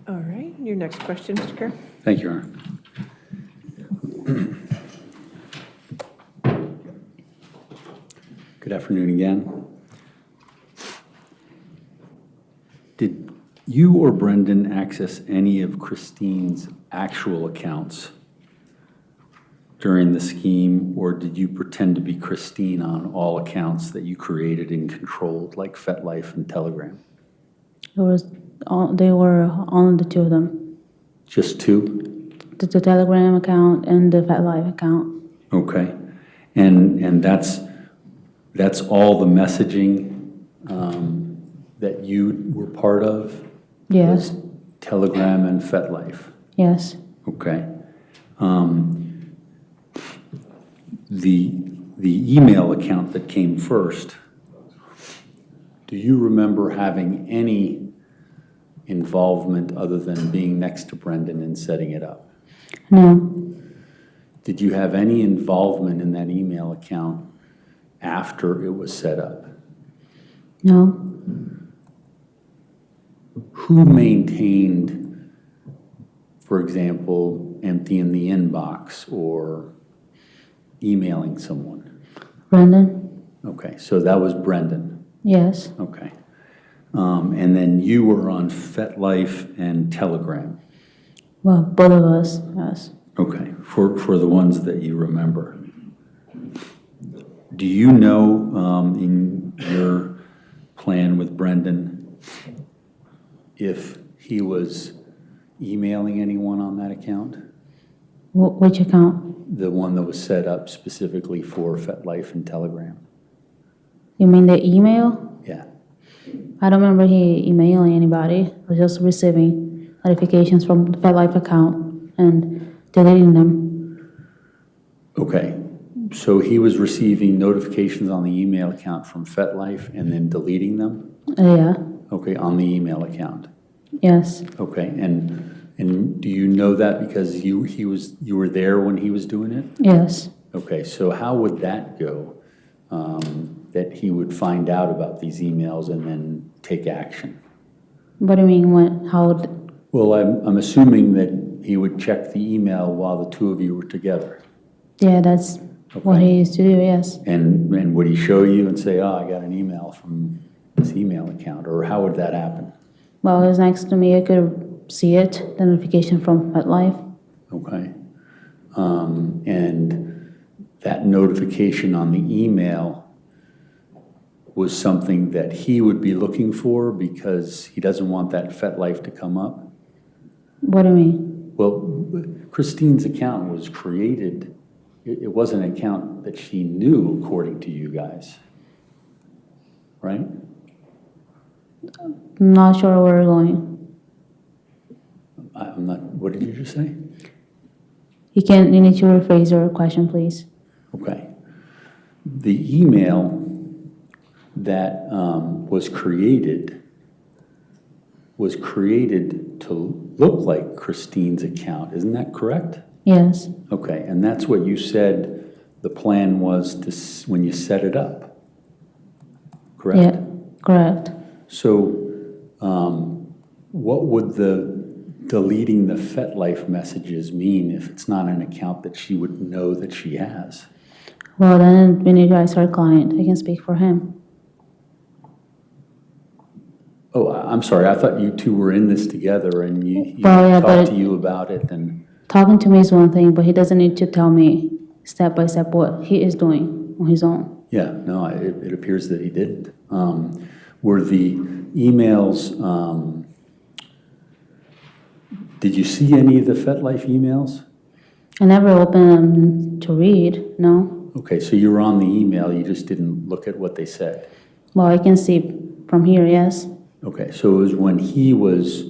All right, your next question, Mr. Kerr. Thank you, Your Honor. Good afternoon again. Did you or Brendan access any of Christine's actual accounts during the scheme, or did you pretend to be Christine on all accounts that you created and controlled, like FetLife and Telegram? They were only the two of them. Just two? The Telegram account and the FetLife account. Okay. And that's all the messaging that you were part of? Yes, Was Telegram and FetLife? yes. Okay. The email account that came first, do you remember having any involvement other than being next to Brendan and setting it up? No, Did you have any involvement in that email account after it was set up? no. Who maintained, for example, emptying the inbox or emailing someone? Brendan? Okay, so that was Brendan. Yes, Okay. And then you were on FetLife and Telegram. well, both of us, yes. Okay, for the ones that you remember. Do you know in your plan with Brendan if he was emailing anyone on that account? Which account? The one that was set up specifically for FetLife and Telegram? You mean the email? Yeah. I don't remember he emailing anybody. I was just receiving notifications from the FetLife account and deleting them. Okay, so he was receiving notifications on the email account from FetLife and then deleting them? Yeah, Okay, on the email account. yes, Okay, and do you know that because you were there when he was doing it? yes. Okay, so how would that go? That he would find out about these emails and then take action? What do you mean, how? Well, I'm assuming that he would check the email while the two of you were together. Yeah, that's what Okay. he used to do, yes. And would he show you and say, oh, I got an email from this email account, or how would that happen? Well, he was next to me, I could see it, the notification from FetLife. Okay. And that notification on the email was something that he would be looking for because he doesn't want that FetLife to come up? What do you mean? Well, Christine's account was created, it wasn't an account that she knew according to you guys, right? I'm not sure where we're going. I'm not, what did you just say? You need to rephrase your question, please. Okay. The email that was created to look like Christine's account, isn't that correct? Yes, Okay, and that's what you said the plan was to when you set it up, correct? yeah, correct. So what would the deleting the FetLife messages mean if it's not an account that she would know that she has? Well, then we need to ask our client. I can speak for him. Oh, I'm sorry, I thought you two were in this together and he Well, yeah, but talked to you about it and, talking to me is one thing, but he doesn't need to tell me step by step what he is doing on his own. yeah, no, it appears that he didn't. Were the emails, did you see any of the FetLife emails? I never opened them to read, no. Okay, so you were on the email, you just didn't look at what they said. Well, I can see from here, yes. Okay, so it was when he was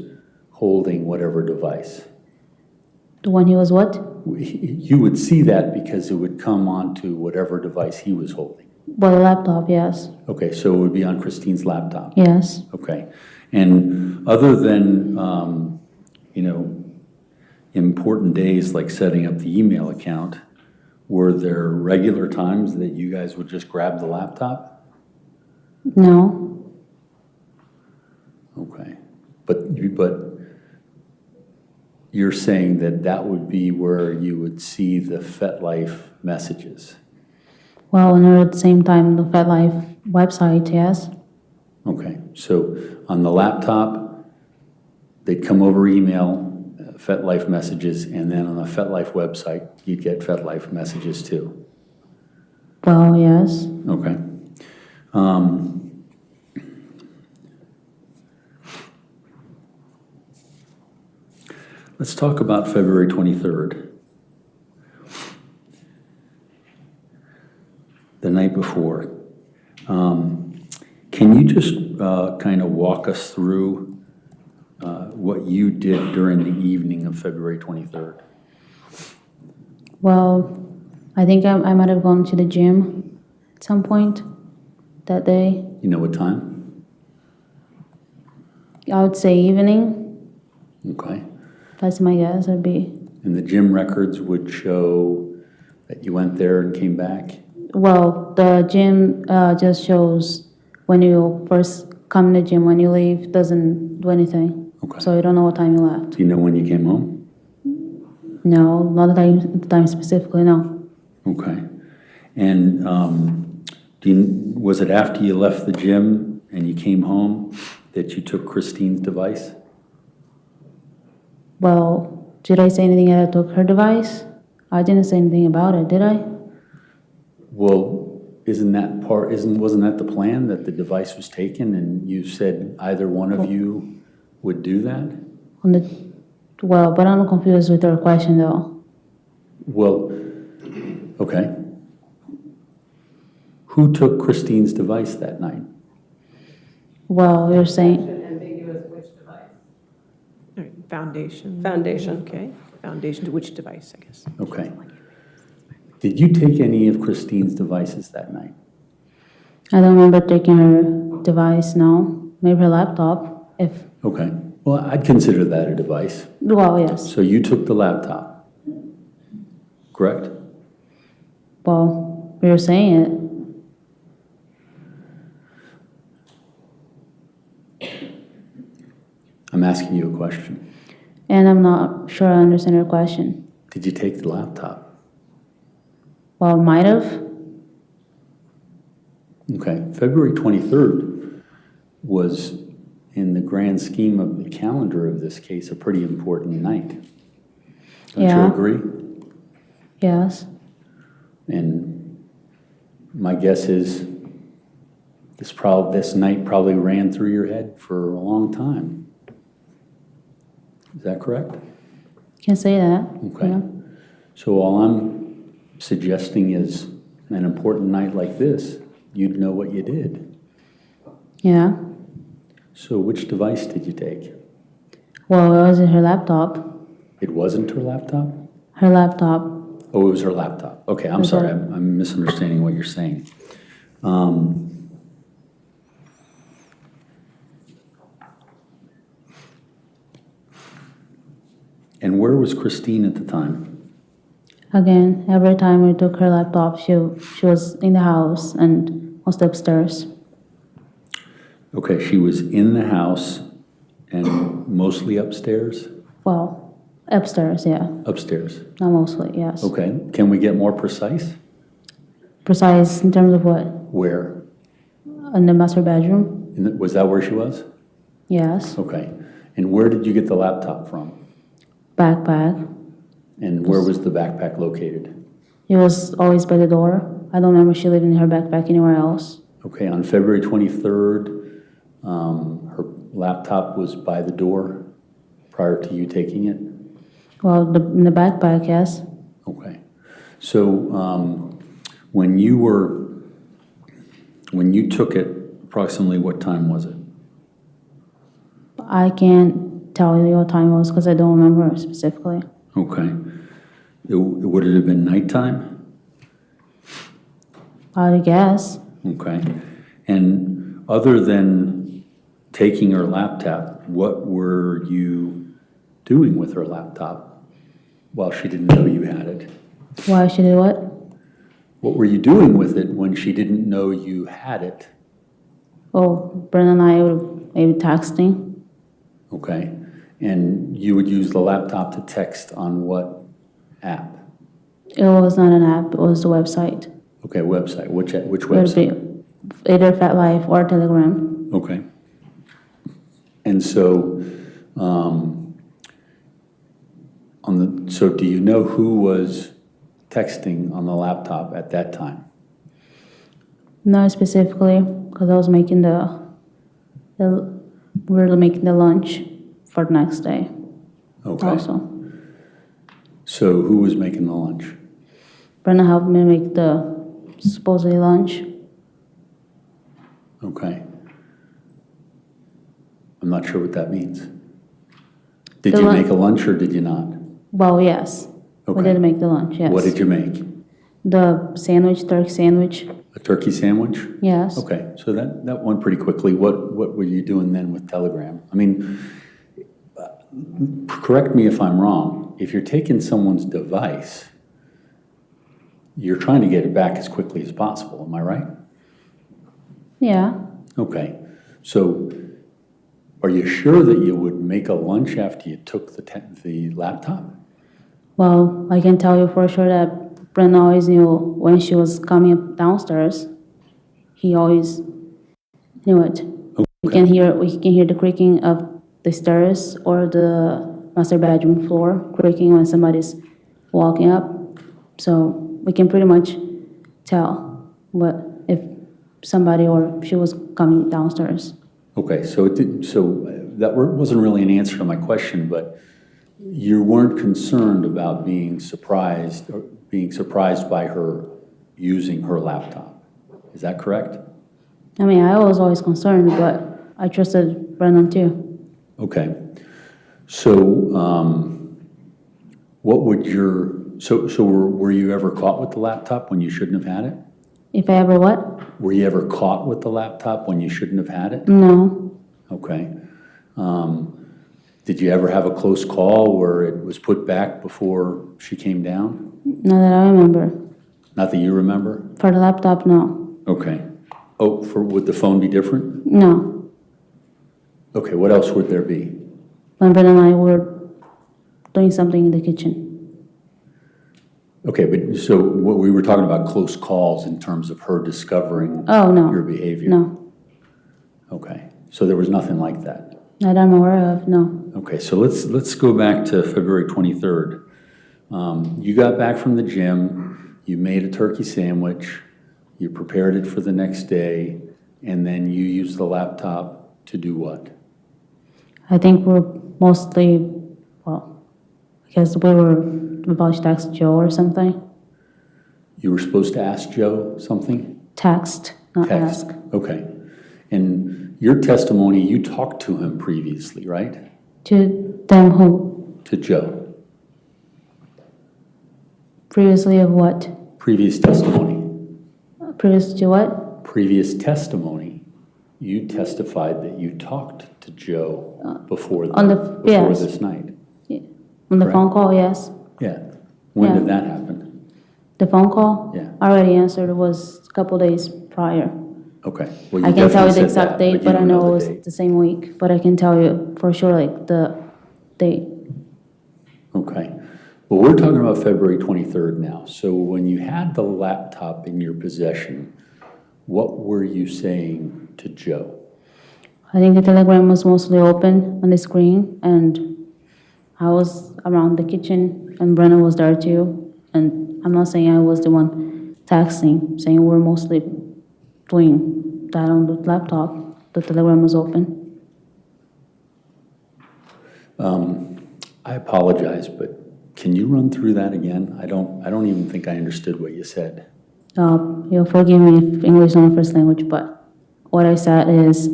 holding whatever device. The one he was what? You would see that because it would come onto whatever device he was holding. Well, the laptop, yes. Okay, so it would be on Christine's laptop. Yes. Okay, and other than, important days like setting up the email account, were there regular times that you guys would just grab the laptop? No. Okay, but you're saying that that would be where you would see the FetLife messages? Well, and at the same time, the FedLife website, yes. Okay, so on the laptop, they'd come over email, FetLife messages, and then on the FetLife website, you'd get FetLife messages too. Well, yes. Okay. Let's talk about February 23rd. The night before. Can you just kind of walk us through what you did during the evening of February 23rd? Well, I think I might have gone to the gym at some point that day. You know what time? I would say evening. Okay. That's my guess would be. And the gym records would show that you went there and came back? Well, the gym just shows when you first come to the gym, when you leave, doesn't do anything. Okay. So you don't know what time you left. Do you know when you came home? No, not the time specifically, no. Okay. And was it after you left the gym and you came home that you took Christine's device? Well, did I say anything that I took her device? I didn't say anything about it, did I? Well, wasn't that the plan, that the device was taken and you said either one of you would do that? Well, but I'm confused with your question though. Well, okay. Who took Christine's device that night? Well, you're saying, Ambiguous which device? All right, Foundation. Foundation. Okay, foundation to which device, I guess? Okay. Did you take any of Christine's devices that night? I don't remember taking her device, no. Maybe her laptop, if, Okay. Well, I'd consider that a device. well, yes. So you took the laptop, correct? Well, you're saying it. I'm asking you a question. And I'm not sure I understand your question. Did you take the laptop? Well, might have. Okay. February 23rd was, in the grand scheme of the calendar of this case, a pretty important night. Don't you Yeah. agree? Yes. And my guess is this night probably ran through your head for a long time. Is that correct? Can say that. Okay. Yeah. So all I'm suggesting is, an important night like this, you'd know what you did. Yeah. So which device did you take? Well, it wasn't her laptop. It wasn't her laptop? Her laptop. Oh, it was her laptop. Okay, I'm Okay. sorry, I'm misunderstanding what you're saying. And where was Christine at the time? Again, every time we took her laptop, she was in the house and was upstairs. Okay, she was in the house and mostly upstairs? Well, upstairs, yeah. Upstairs. Not mostly, yes. Okay, can we get more precise? Precise in terms of what? Where? In the master bedroom? Was that where she was? Yes. Okay. And where did you get the laptop from? Backpack. And where was the backpack located? It was always by the door. I don't remember she leaving her backpack anywhere else. Okay, on February 23rd, her laptop was by the door prior to you taking it? Well, in the backpack, yes. Okay. So when you took it, approximately what time was it? I can't tell you what time it was because I don't remember specifically. Okay. Would it have been nighttime? I guess. Okay. And other than taking her laptop, what were you doing with her laptop while she didn't know you had it? Why she did what? What were you doing with it when she didn't know you had it? Oh, Brendan and I would maybe texting. Okay. And you would use the laptop to text on what app? It was not an app, it was the website. Okay, website. Which It would website? be either FatLife or Telegram. Okay. And so, so do you know who was texting on the laptop at that time? Not specifically, because I was making we were making the lunch for the next day Okay. also. So who was making the lunch? Brendan helped me make the supposedly lunch. Okay. I'm not sure what that means. Did The you lun- make a lunch or did you not? Well, yes. We Okay. did make the lunch, yes. What did you make? The sandwich, turkey sandwich, A turkey sandwich? yes. Okay, so that went pretty quickly. What were you doing then with Telegram? I mean, correct me if I'm wrong. If you're taking someone's device, you're trying to get it back as quickly as possible. Am I right? Yeah. Okay, so are you sure that you would make a lunch after you took the laptop? Well, I can tell you for sure that Brendan always knew when she was coming up downstairs. He always knew it. We can hear the creaking of the stairs or the master bedroom floor creaking when somebody's walking up. So we can pretty much tell if somebody or she was coming downstairs. Okay, so that wasn't really an answer to my question, but you weren't concerned about being surprised by her using her laptop. Is that correct? I mean, I was always concerned, but I trusted Brendan too. Okay. So were you ever caught with the laptop when you shouldn't have had it? If I ever what? Were you ever caught with the laptop when you shouldn't have had it? No. Okay. Did you ever have a close call where it was put back before she came down? Not that I remember. Not that you remember? For the laptop, no. Okay. Oh, would the phone be different? No. Okay, what else would there be? When Brendan and I were doing something in the kitchen. Okay, but so what we were talking about close calls in terms of her discovering Oh, no. your behavior? No. Okay, so there was nothing like that? That I'm aware of, no. Okay, so let's go back to February 23rd. You got back from the gym, you made a turkey sandwich, you prepared it for the next day, and then you used the laptop to do what? I think we're mostly, I guess we were about to text Joe or something. You were supposed to ask Joe something? Text, not Text. ask. Okay. And your testimony, you talked to him previously, right? To them who? To Joe. Previously of what? Previous testimony. Previous to what? Previous testimony, you testified that you talked to Joe before yes. this night. On the Correct. phone call, yes. Yeah. When Yeah. did that happen? The phone call? Yeah. I already answered, it was a couple days prior. Okay. Well, you I can tell definitely you the said exact that, date, you but I don't know it the was date. the same week. But I can tell you for sure, like, the date. Okay. Well, we're talking about February 23rd now. So when you had the laptop in your possession, what were you saying to Joe? I think the telegram was mostly open on the screen, and I was around the kitchen, and Brendan was there too. And I'm not saying I was the one texting, saying we're mostly doing that on the laptop. The telegram was open. I apologize, but can you run through that again? I don't even think I understood what you said. You'll forgive me if English is not my first language, but what I said is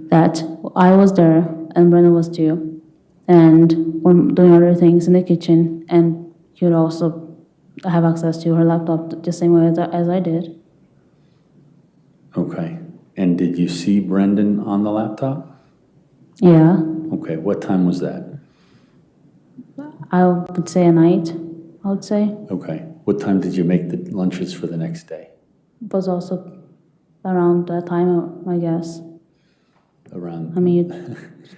that I was there and Brendan was too, and we're doing other things in the kitchen, and he would also have access to her laptop the same way as I did. Okay. And did you see Brendan on the laptop? Yeah, Okay, what time was that? I would say a night, I would say. Okay. What time did you make the lunches for the next day? It was also around that time, I guess. Around? I mean, you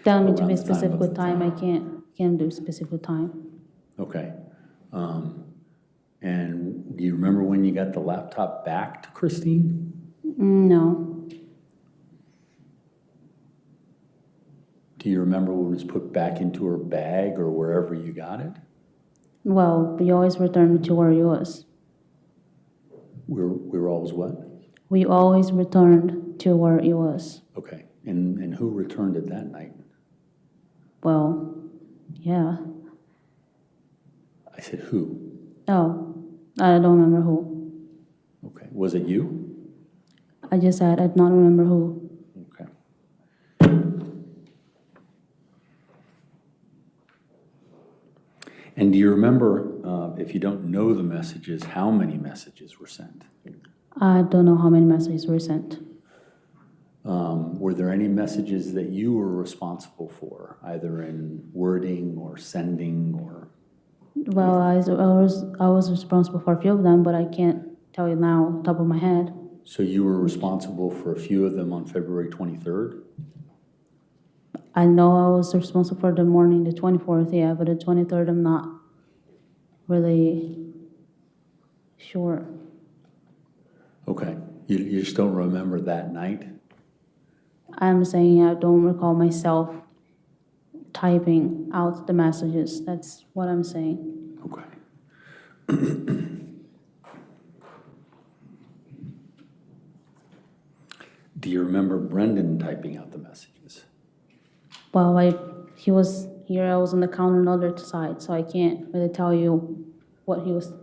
tell me to Around be the time specific of with the time, I can't do specific time. Okay. And do you remember when you got the laptop back to Christine? No, Do you remember when it was put back into her bag or wherever you got it? well, we always returned to where it was. We were always what? We always returned to where it was. Okay. And who returned it that night? Well, yeah. I said who? Oh, I don't remember who. Okay. Was it you? I just said I don't remember who. Okay. And do you remember, if you don't know the messages, how many messages were sent? I don't know how many messages were sent. Were there any messages that you were responsible for, either in wording or sending or? Well, I was responsible for a few of them, but I can't tell you now, top of my head. So you were responsible for a few of them on February 23rd? I know I was responsible for the morning, the 24th, yeah, but the 23rd, I'm not really sure. Okay. You just don't remember that night? I'm saying I don't recall myself typing out the messages. That's what I'm saying. Okay. Do you remember Brendan typing out the messages? Well, he was here, I was on the counter on the other side, so I can't really tell you what he was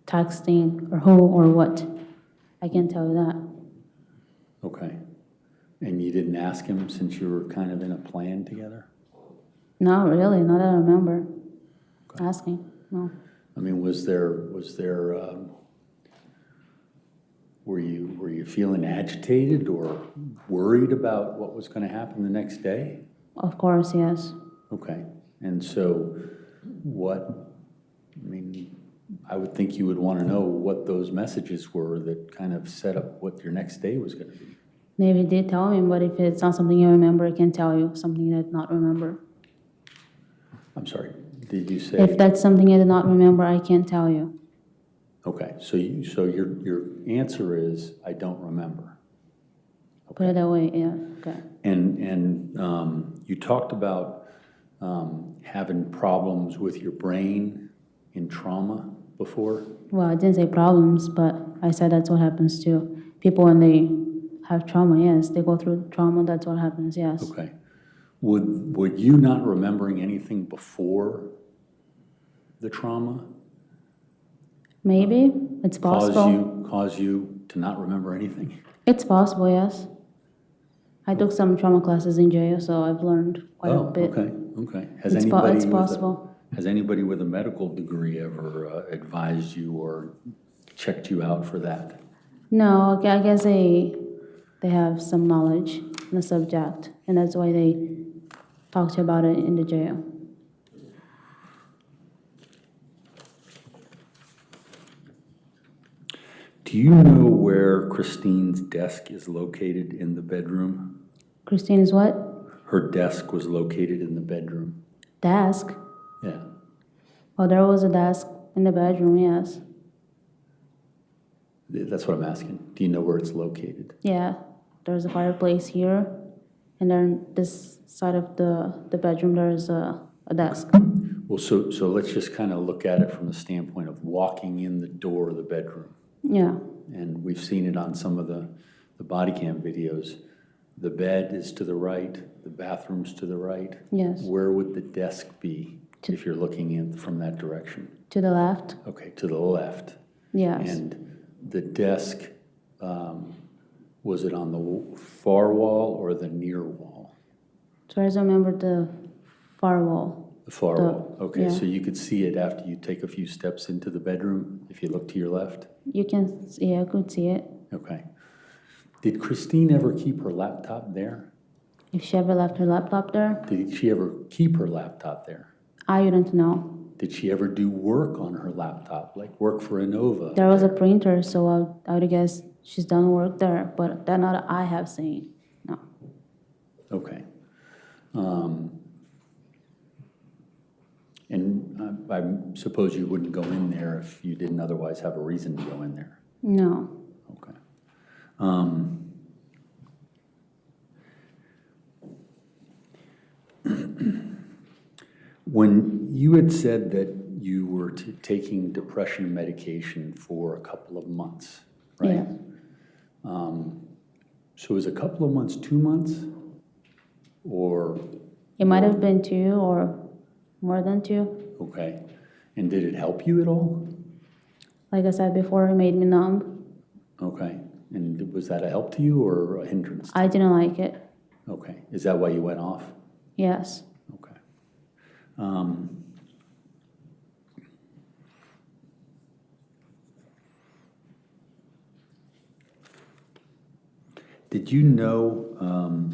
texting or who or what. I can't tell you that. Okay. And you didn't ask him since you were kind of in a plan together? Not really, not that I remember asking, no. I mean, were you feeling agitated or worried about what was going to happen the next day? Of course, yes. Okay. And so I would think you would want to know what those messages were that kind of set up what your next day was going to be. Maybe he did tell me, but if it's not something you remember, I can tell you something I did not remember. I'm sorry, did you say? If that's something I did not remember, I can't tell you. Okay, so your answer is, I don't remember. Put it that way, yeah, okay. And you talked about having problems with your brain in trauma before? Well, I didn't say problems, but I said that's what happens to people when they have trauma, yes. They go through trauma, that's what happens, yes. Okay. Would you not remembering anything before the trauma Maybe, it's possible. cause you to not remember anything? It's possible, yes. I took some trauma classes in jail, so I've learned quite a bit. Okay. It's possible. Has anybody with a medical degree ever advised you or checked you out for that? No, I guess they have some knowledge in the subject, and that's why they talk to you about it in the jail. Do you know where Christine's desk is located in the bedroom? Christine is what? Her desk was located in the bedroom. Desk? Yeah. Oh, there was a desk in the bedroom, yes. That's what I'm asking. Do you know where it's located? Yeah, there's a fireplace here, And then this side of the bedroom, there is a desk. Well, so let's just kind of look at it from the standpoint of walking in the door of the bedroom. Yeah, And we've seen it on some of the body cam videos. The bed is to the right, the bathroom's to the right. yes. Where would the desk be if you're looking in from that direction? To the left, Okay, to the left. yes. And the desk, was it on the far wall or the near wall? So I remember the far wall. The far wall. Okay, yeah. so you could see it after you take a few steps into the bedroom if you look to your left? You can, yeah, I could see it. Okay. Did Christine ever keep her laptop there? If she ever left her laptop there, Did she ever keep her laptop there? I wouldn't know. Did she ever do work on her laptop, like work for Innova? There was a printer, so I would guess she's done work there, but that not I have seen, no. Okay. And I suppose you wouldn't go in there if you didn't otherwise have a reason to go in there? No, Okay. When you had said that you were taking depression medication for a couple of months, right? yeah. So is a couple of months 2 months? Or, It might have been 2 or more than 2. okay. And did it help you at all? Like I said before, it made me numb. Okay. And was that a help to you or a hindrance? I didn't like it, Okay. Is that why you went off? yes. Okay. Did you know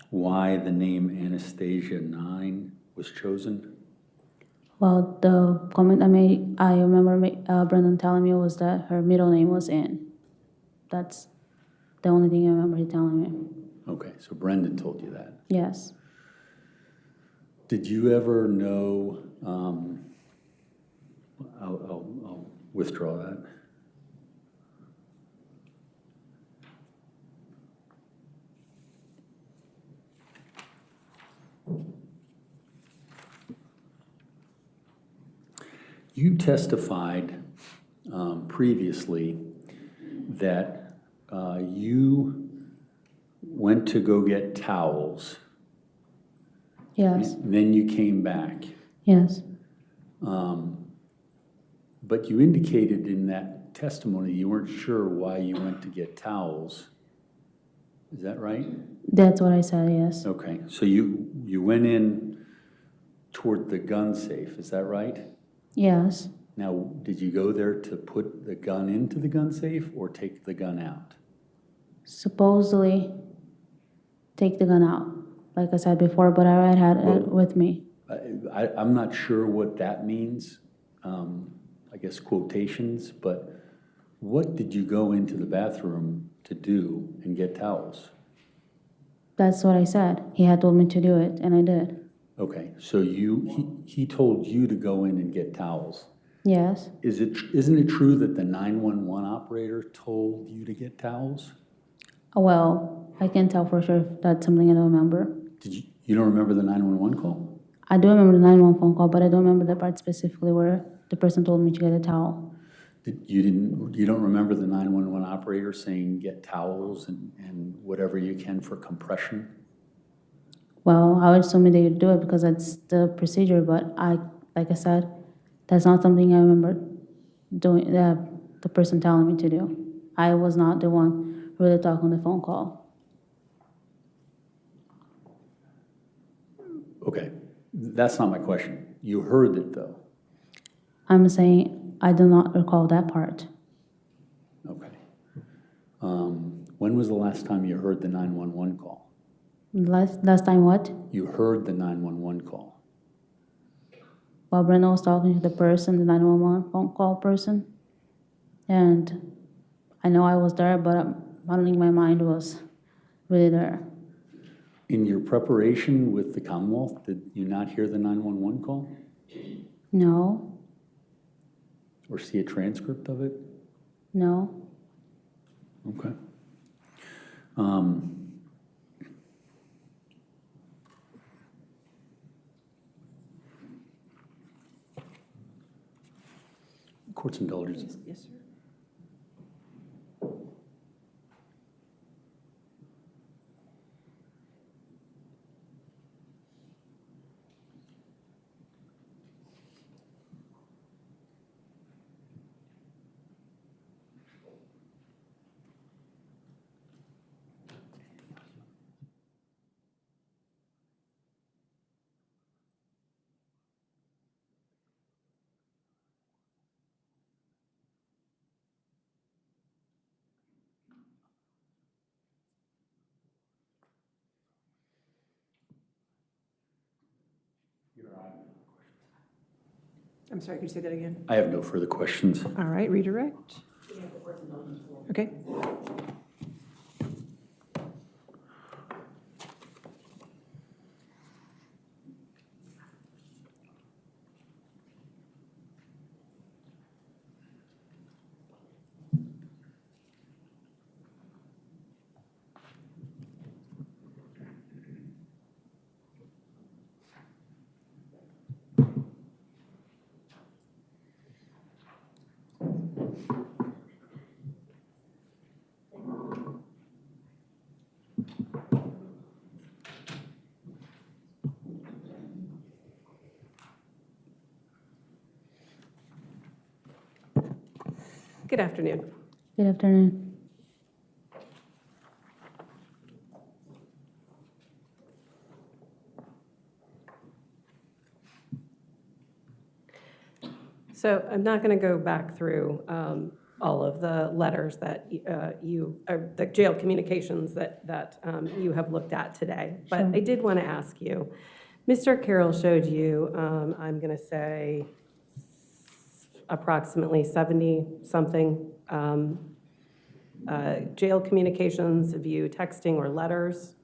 why the name Anastasia 9 was chosen? Well, the comment I made, I remember Brendan telling me was that her middle name was Ann. That's the only thing I remember he telling me. Okay, so Brenden told you that. Yes. Did you ever know, I'll withdraw that. You testified previously that you went to go get towels, Yes. and then you came back. Yes. But you indicated in that testimony you weren't sure why you went to get towels. Is that right? That's what I said, yes. Okay, so you went in toward the gun safe, is that right? Yes. Now, did you go there to put the gun into the gun safe or take the gun out? Supposedly take the gun out, like I said before, but I had it with me. I'm not sure what that means, I guess quotations, but what did you go into the bathroom to do and get towels? That's what I said. He had told me to do it, and I did. Okay, so he told you to go in and get towels. Yes. Isn't it true that the 911 operator told you to get towels? Well, I can't tell for sure if that's something I don't remember. You don't remember the 911 call? I do remember the 911 phone call, but I don't remember the part specifically where the person told me to get a towel. You don't remember the 911 operator saying get towels and whatever you can for compression? Well, I would assume they would do it because that's the procedure, but like I said, that's not something I remember doing, the person telling me to do. I was not the one really talking on the phone call. Okay, that's not my question. You heard it though. I'm saying I do not recall that part. Okay. When was the last time you heard the 911 call? Last time what? You heard the 911 call. While Brenda was talking to the person, the 911 phone call person, and I know I was there, but I don't think my mind was really there. In your preparation with the Commonwealth, did you not hear the 911 call? No, Or see a transcript of it? no. Okay. Court's indulgence. Yes, sir. I'm sorry, could you say that again? I have no further questions. All right, redirect. Okay. Good afternoon. Good afternoon. So I'm not going to go back through all of the letters that the jail communications that you have looked at today. But Sure. I did want to ask you, Mr. Carroll showed you, I'm going to say, approximately 70-something jail communications of you texting or letters.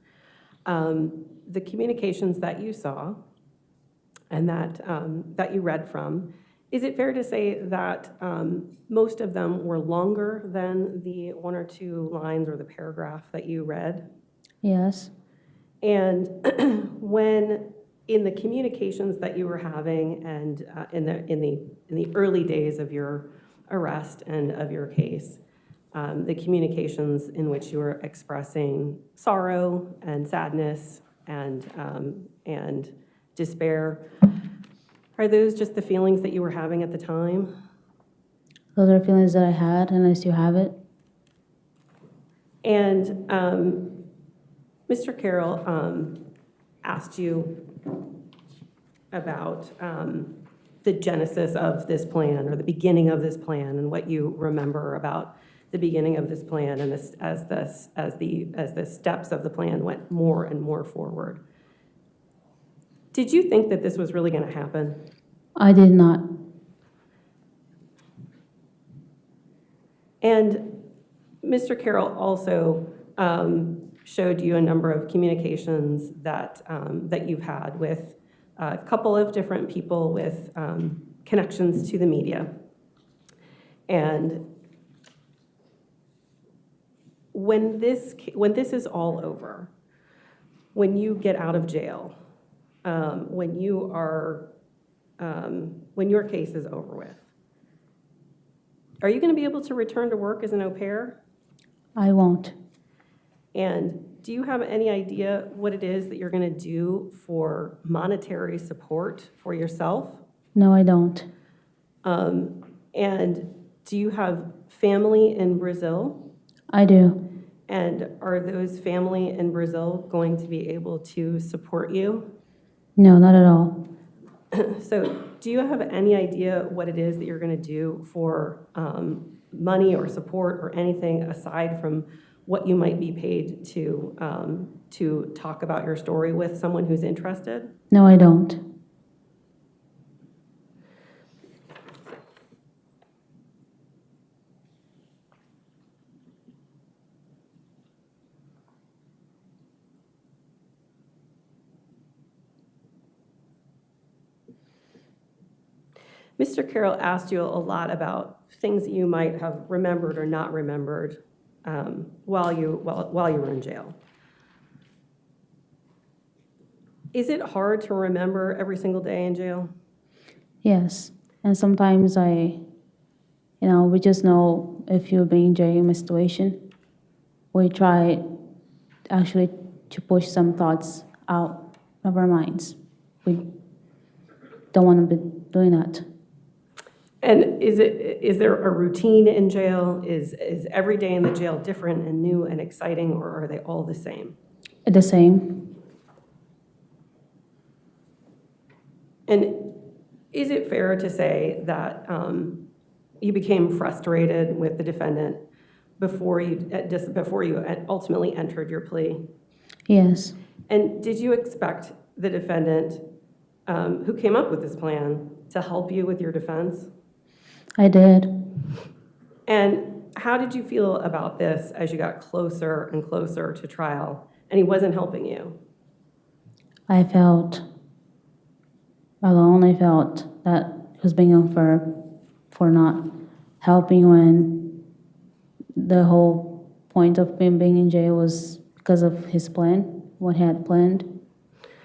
The communications that you saw and that you read from, is it fair to say that most of them were longer than the 1 or 2 lines or the paragraph that you read? Yes. And when in the communications that you were having and in the early days of your arrest and of your case, the communications in which you were expressing sorrow and sadness and despair, are those just the feelings that you were having at the time? Those are feelings that I had, and I still have it. And Mr. Carroll asked you about the genesis of this plan or the beginning of this plan and what you remember about the beginning of this plan and as the steps of the plan went more and more forward. Did you think that this was really going to happen? I did not. And Mr. Carroll also showed you a number of communications that you've had with a couple of different people with connections to the media. And when this is all over, when you get out of jail, when your case is over with, are you going to be able to return to work as an au pair? I won't. And do you have any idea what it is that you're going to do for monetary support for yourself? No, I don't. And do you have family in Brazil? I do. And are those family in Brazil going to be able to support you? No, not at all. So do you have any idea what it is that you're going to do for money or support or anything aside from what you might be paid to talk about your story with someone who's interested? No, I don't. Mr. Carroll asked you a lot about things that you might have remembered or not remembered while you were in jail. Is it hard to remember every single day in jail? Yes. And sometimes I we just know if you're being jailed in a situation. We try actually to push some thoughts out of our minds. We don't want to be doing that. And is there a routine in jail? Is every day in the jail different and new and exciting, or are they all the same? The same. And is it fair to say that you became frustrated with the defendant before you ultimately entered your plea? Yes. And did you expect the defendant who came up with this plan to help you with your defense? I did. And how did you feel about this as you got closer and closer to trial and he wasn't helping you? I felt alone. I felt that he was being unfair for not helping when the whole point of him being in jail was because of his plan, what he had planned.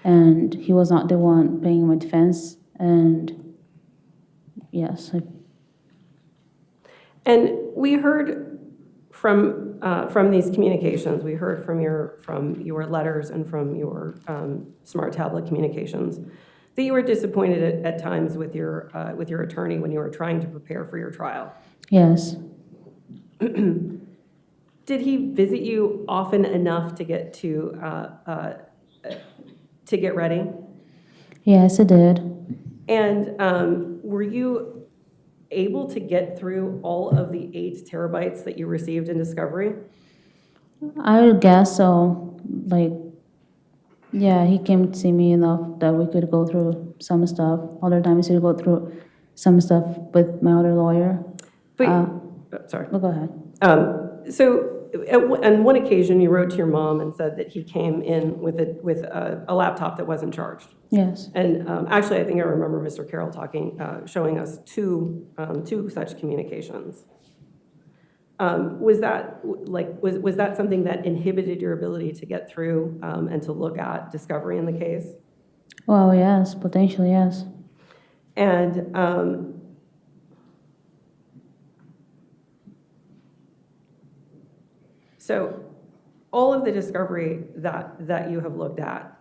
And he was not the one paying my defense. And yes. And we heard from these communications, we heard from your letters and from your smart tablet communications that you were disappointed at times with your attorney when you were trying to prepare for your trial. Yes. Did he visit you often enough to get ready? Yes, I did. And were you able to get through all of the 8 terabytes that you received in discovery? I would guess so. Yeah, he came to see me enough that we could go through some stuff. Other times he would go through some stuff with my other lawyer. Sorry. Go ahead. So on one occasion, you wrote to your mom and said that he came in with a laptop that wasn't charged. Yes. And actually, I think I remember Mr. Carroll showing us two such communications. Was that something that inhibited your ability to get through and to look at discovery in the case? Well, yes, potentially, yes. And so all of the discovery that you have looked at,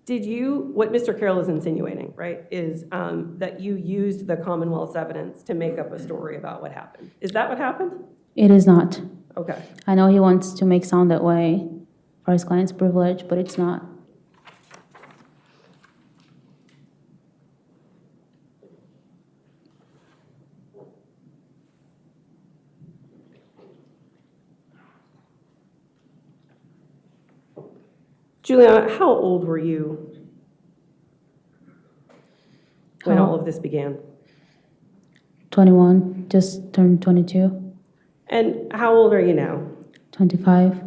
what Mr. Carroll is insinuating, right, is that you used the Commonwealth's evidence to make up a story about what happened. Is that what happened? It is not. Okay. I know he wants to make sound that way for his client's privilege, but it's not. Juliana, how old were you when all of this began? 21, just turned 22. And how old are you now? 25.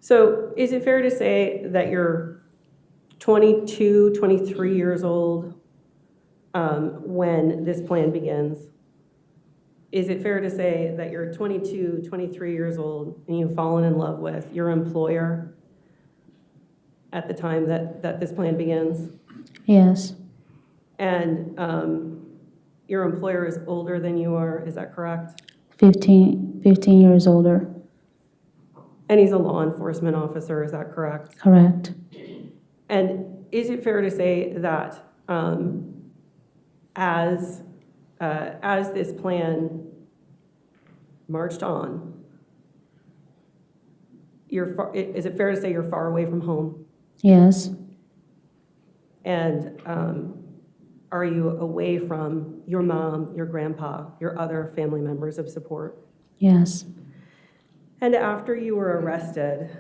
So is it fair to say that you're 22, 23 years old when this plan begins? Is it fair to say that you're 22, 23 years old and you've fallen in love with your employer at the time that this plan begins? Yes. And your employer is older than you are, is that correct? 15 years older. And he's a law enforcement officer, is that correct? Correct. And is it fair to say that as this plan marched on, is it fair to say you're far away from home? Yes. And are you away from your mom, your grandpa, your other family members of support? Yes. And after you were arrested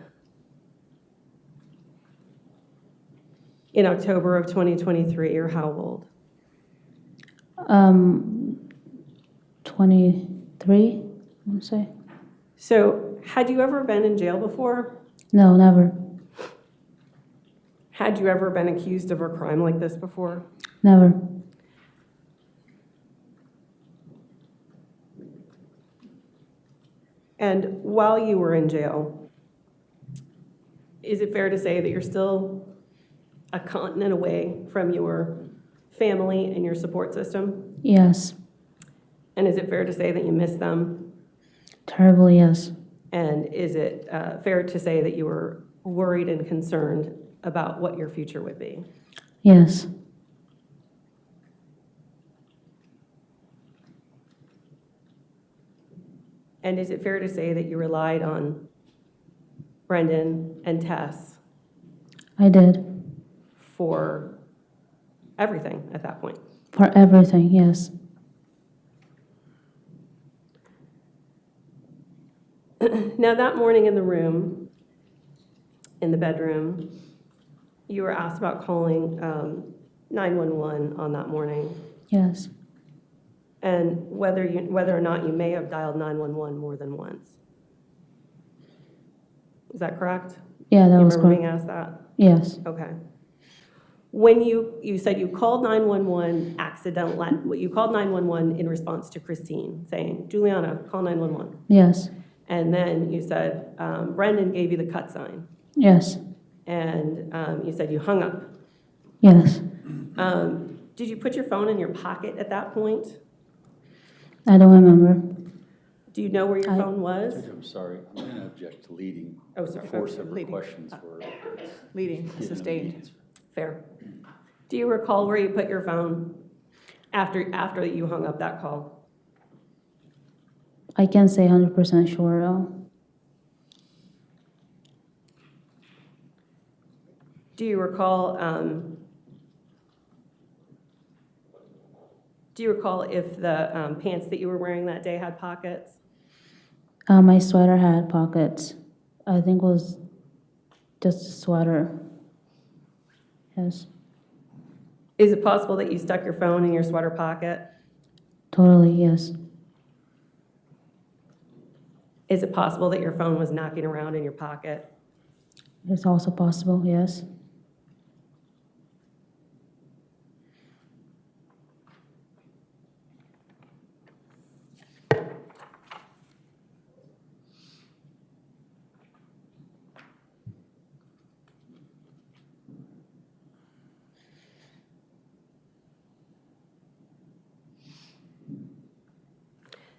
in October of 2023, you're how old? 23, I want to say. So had you ever been in jail before? No, never. Had you ever been accused of a crime like this before? Never. And while you were in jail, is it fair to say that you're still a continent away from your family and your support system? Yes. And is it fair to say that you miss them? Terribly, yes. And is it fair to say that you were worried and concerned about what your future would be? Yes. And is it fair to say that you relied on Brenden and Tess I did. for everything at that point? For everything, yes. Now, that morning in the room, in the bedroom, you were asked about calling 911 on that morning, Yes. and whether or not you may have dialed 911 more than once. Is that correct? Yeah, that You was remember being correct. asked that? Yes. Okay. When you said you called 911 accidentally, you called 911 in response to Christine saying, Juliana, call 911. Yes. And then you said, Brenden gave you the cut sign. Yes. And you said you hung up. Yes. Did you put your phone in your pocket at that point? I don't remember. Do you know where your I- phone was? I'm sorry, I'm going to object to leading. Oh, sorry. Four separate Leading. questions were. Leading, given a sustained. answer. Fair. Do you recall where you put your phone after you hung up that call? I can't say 100% sure though. Do you recall if the pants that you were wearing that day had pockets? My sweater had pockets. I think it was just a sweater. Yes. Is it possible that you stuck your phone in your sweater pocket? Totally, yes. Is it possible that your phone was knocking around in your pocket? It's also possible, yes.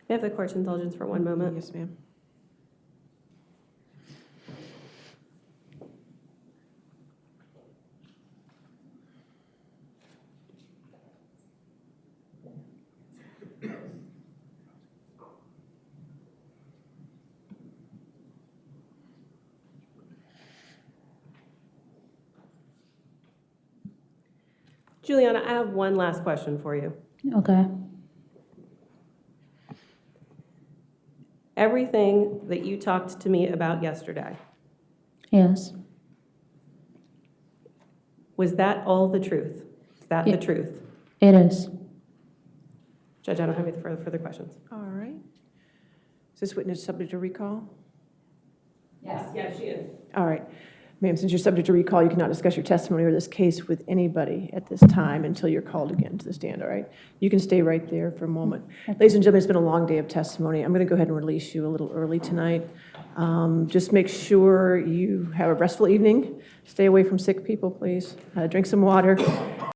May I have the court's indulgence for one moment? Yes, ma'am. Juliana, I have one last question for you. Okay. Everything that you talked to me about yesterday, Yes. was that all the truth? Is that the Yeah. truth? It is. Judge, I don't have any further questions. All right. Is this witness subject to recall? Yes, she is. All right. Ma'am, since you're subject to recall, you cannot discuss your testimony or this case with anybody at this time until you're called again to the stand, all right? You can stay right there for a moment. Ladies and gentlemen, it's been a long day of testimony. I'm going to go ahead and release you a little early tonight. Just make sure you have a restful evening. Stay away from sick people, please. Drink some water.